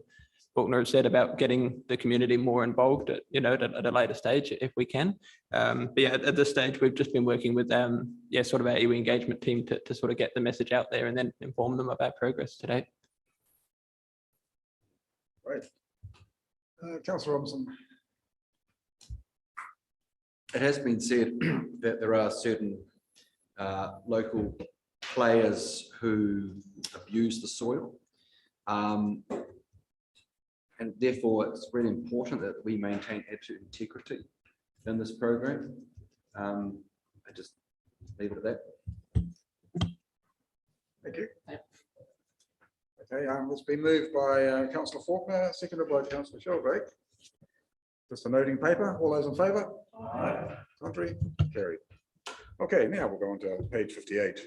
Faulkner have said about getting the community more involved at, at a later stage if we can. But yeah, at this stage, we've just been working with sort of our iwi engagement team to sort of get the message out there and then inform them of our progress today. Right. Councillor Robinson. it has been said that there are certain local players who abuse the soil. And therefore, it's really important that we maintain absolute integrity in this program. I just leave it at that. Thank you. Okay, it's been moved by Councillor Faulkner, seconded by Councillor Sheldrake. Just a noting paper. All those in favour? Aye. Contrary? Carried. Okay, now we'll go on to page 58.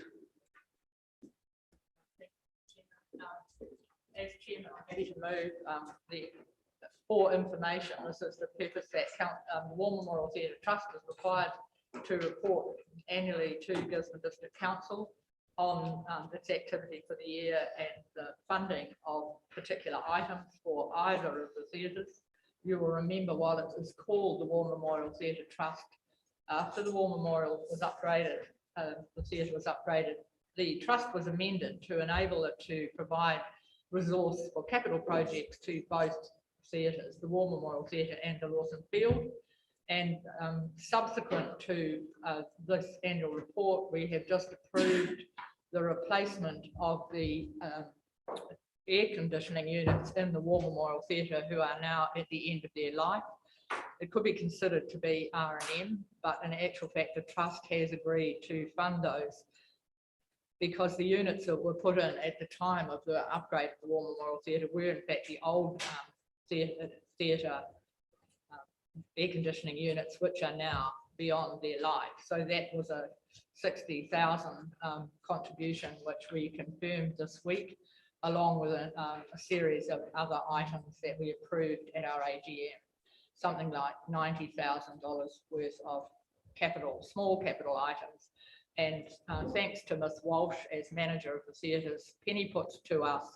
As Chairman, I'm happy to move for information. This is the purpose that the War Memorial Theatre Trust is required to report annually to Gisborne District Council on its activity for the year and the funding of particular items for either of the theatres. You will remember, while it was called the War Memorial Theatre Trust, after the War Memorial was upgraded, the theatre was upgraded, the trust was amended to enable it to provide resource for capital projects to both theatres, the War Memorial Theatre and the Lawson Field. And subsequent to this annual report, we have just approved the replacement of the air conditioning units in the War Memorial Theatre, who are now at the end of their life. It could be considered to be R&M, but in actual fact, the trust has agreed to fund those because the units that were put in at the time of the upgrade of the War Memorial Theatre were in fact the old theatre air conditioning units, which are now beyond their life. So that was a 60,000 contribution, which we confirmed this week, along with a series of other items that we approved at our AGM, something like $90,000 worth of small capital items. And thanks to Ms. Walsh as manager of the theatres, Penny puts to us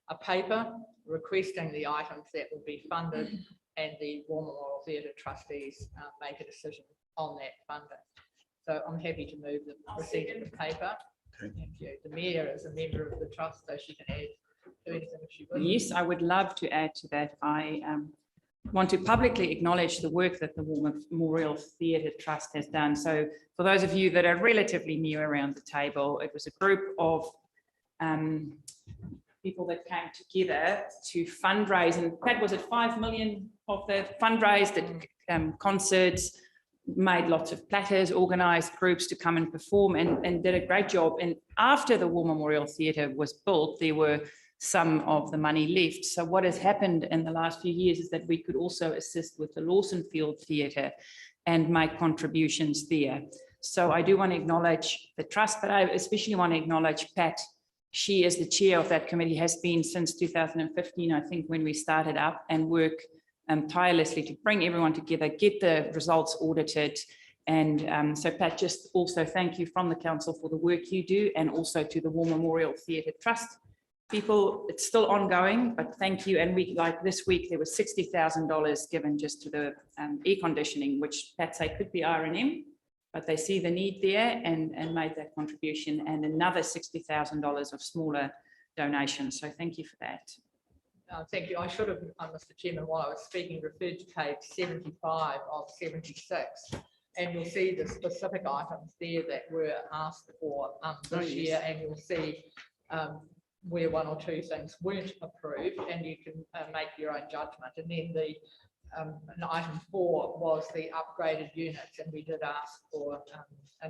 a paper requesting the items that will be funded, and the War Memorial Theatre trustees make a decision on that funding. So I'm happy to move the receipt of the paper. Thank you. The mayor is a member of the trust, so she can add to anything if she wishes. Yes, I would love to add to that. I want to publicly acknowledge the work that the War Memorial Theatre Trust has done. So for those of you that are relatively new around the table, it was a group of people that came together to fundraise, and that was at 5 million of the fundraise, that concerts, made lots of platters, organised groups to come and perform, and did a great job. And after the War Memorial Theatre was built, there were some of the money left. So what has happened in the last few years is that we could also assist with the Lawson Field Theatre and make contributions there. So I do want to acknowledge the trust, but I especially want to acknowledge Pat. She is the chair of that committee, has been since 2015, I think, when we started up, and work tirelessly to bring everyone together, get the results audited. And so Pat, just also thank you from the council for the work you do, and also to the War Memorial Theatre Trust people. It's still ongoing, but thank you. And we, like this week, there was $60,000 given just to the air conditioning, which Pat say could be R&M, but they see the need there and made that contribution, and another $60,000 of smaller donations. So thank you for that. Thank you. I should have, Mr. Chairman, while I was speaking, referred to page 75 of 76, and you'll see the specific items there that were asked for this year, and you'll see where one or two things weren't approved, and you can make your own judgment. And then the item 4 was the upgraded units, and we did ask for a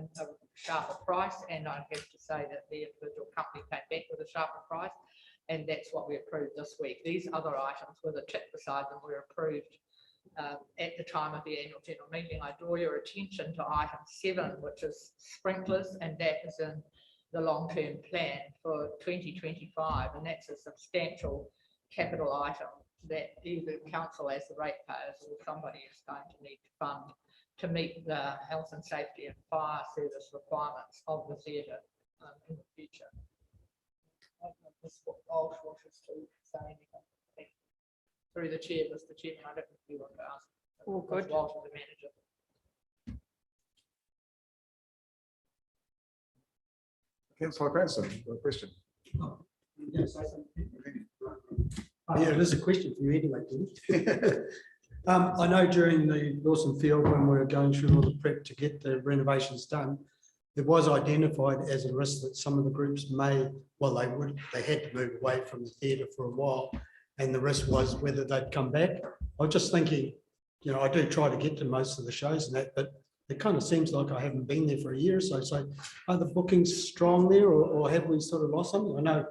sharper price, and I have to say that the individual company came back with a sharper price, and that's what we approved this week. These other items with a tick beside them were approved at the time of the annual general meeting. I draw your attention to item 7, which is sprinklers, and that is in the long-term plan for 2025, and that's a substantial capital item that either council as the ratepayers or somebody is going to need to fund to meet the health and safety and fire service requirements of the theatre in the future. Ms. Walsh wishes to say anything. Through the chair, Mr. Chairman, I don't know if you want to ask. All good. Ms. Walsh, the manager. Councillor Cranston, a question. Yeah, it is a question for you anyway, Denny. I know during the Wilson Field, when we were going through all the prep to get the renovations done, it was identified as a risk that some of the groups may, well, they had to move away from the theatre for a while. And the risk was whether they'd come back. I was just thinking, you know, I do try to get to most of the shows and that, but it kind of seems like I haven't been there for a year or so. So are the bookings strong there, or have we sort of lost something? I know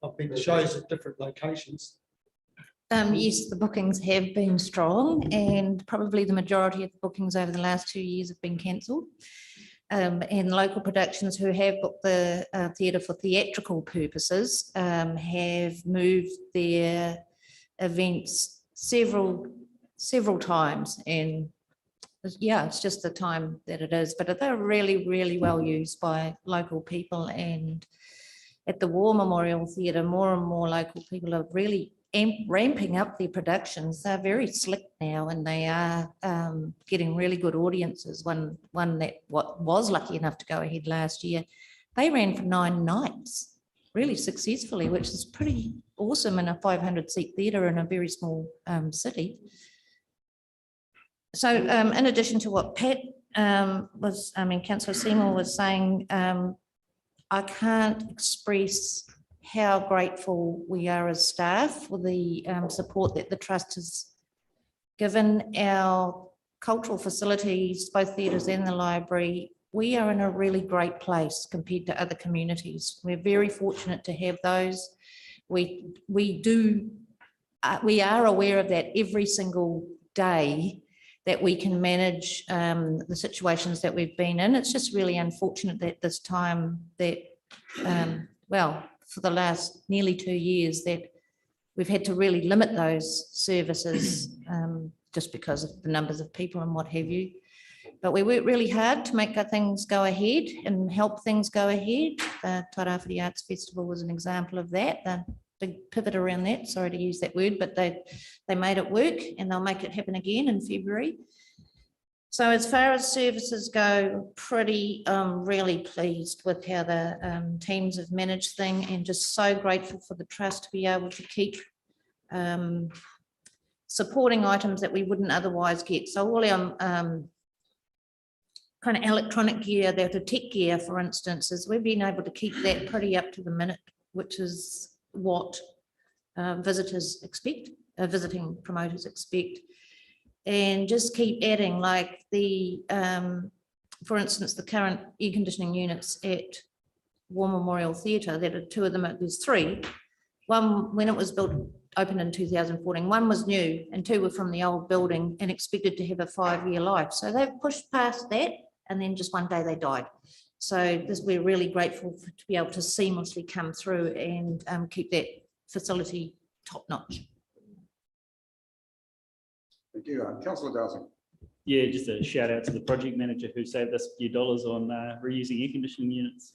I've been to shows at different locations. Yes, the bookings have been strong, and probably the majority of the bookings over the last 2 years have been cancelled. And local productions who have booked the theatre for theatrical purposes have moved their events several times, and yeah, it's just the time that it is, but they're really, really well used by local people. And at the War Memorial Theatre, more and more local people are really ramping up their productions. They're very slick now, and they are getting really good audiences. One that was lucky enough to go ahead last year, they ran for 9 nights really successfully, which is pretty awesome in a 500-seat theatre in a very small city. So in addition to what Pat Councillor Seymour was saying, I can't express how grateful we are as staff for the support that the Trust has given our cultural facilities, both theatres and the library. We are in a really great place compared to other communities. We're very fortunate to have those. We are aware of that every single day, that we can manage the situations that we've been in. It's just really unfortunate that this time that, well, for the last nearly 2 years, that we've had to really limit those services just because of the numbers of people and what have you. But we worked really hard to make things go ahead and help things go ahead. The Tairāwhiti Arts Festival was an example of that. The big pivot around that, sorry to use that word, but they made it work, and they'll make it happen again in February. So as far as services go, pretty really pleased with how the teams have managed things, and just so grateful for the Trust to be able to keep supporting items that we wouldn't otherwise get. So all our kind of electronic gear, the tech gear, for instance, is we've been able to keep that pretty up to the minute, which is what visitors expect, visiting promoters expect, and just keep adding, like the, for instance, the current air conditioning units at War Memorial Theatre, that are 2 of them, there's 3. One, when it was built, opened in 2014, 1 was new and 2 were from the old building and expected to have a 5-year life. So they've pushed past that, and then just one day they died. So we're really grateful to be able to seamlessly come through and keep that facility top notch. Thank you. Councillor Dowsing. Yeah, just a shout out to the project manager who saved us a few dollars on reusing air conditioning units.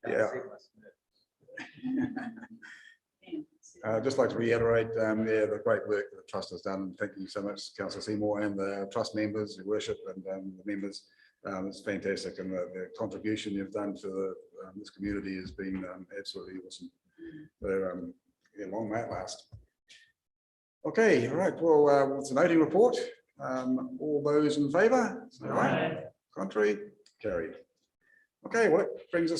Yeah. I'd just like to reiterate the great work that the Trust has done. Thank you so much, Councillor Seymour, and the Trust members, your worship, and the members. It's fantastic, and the contribution you've done to this community has been absolutely awesome. So, yeah, long may it last. Okay, all right. Well, it's a voting report. All those in favour? Aye. Contrary? Carried. Okay, well, that brings us to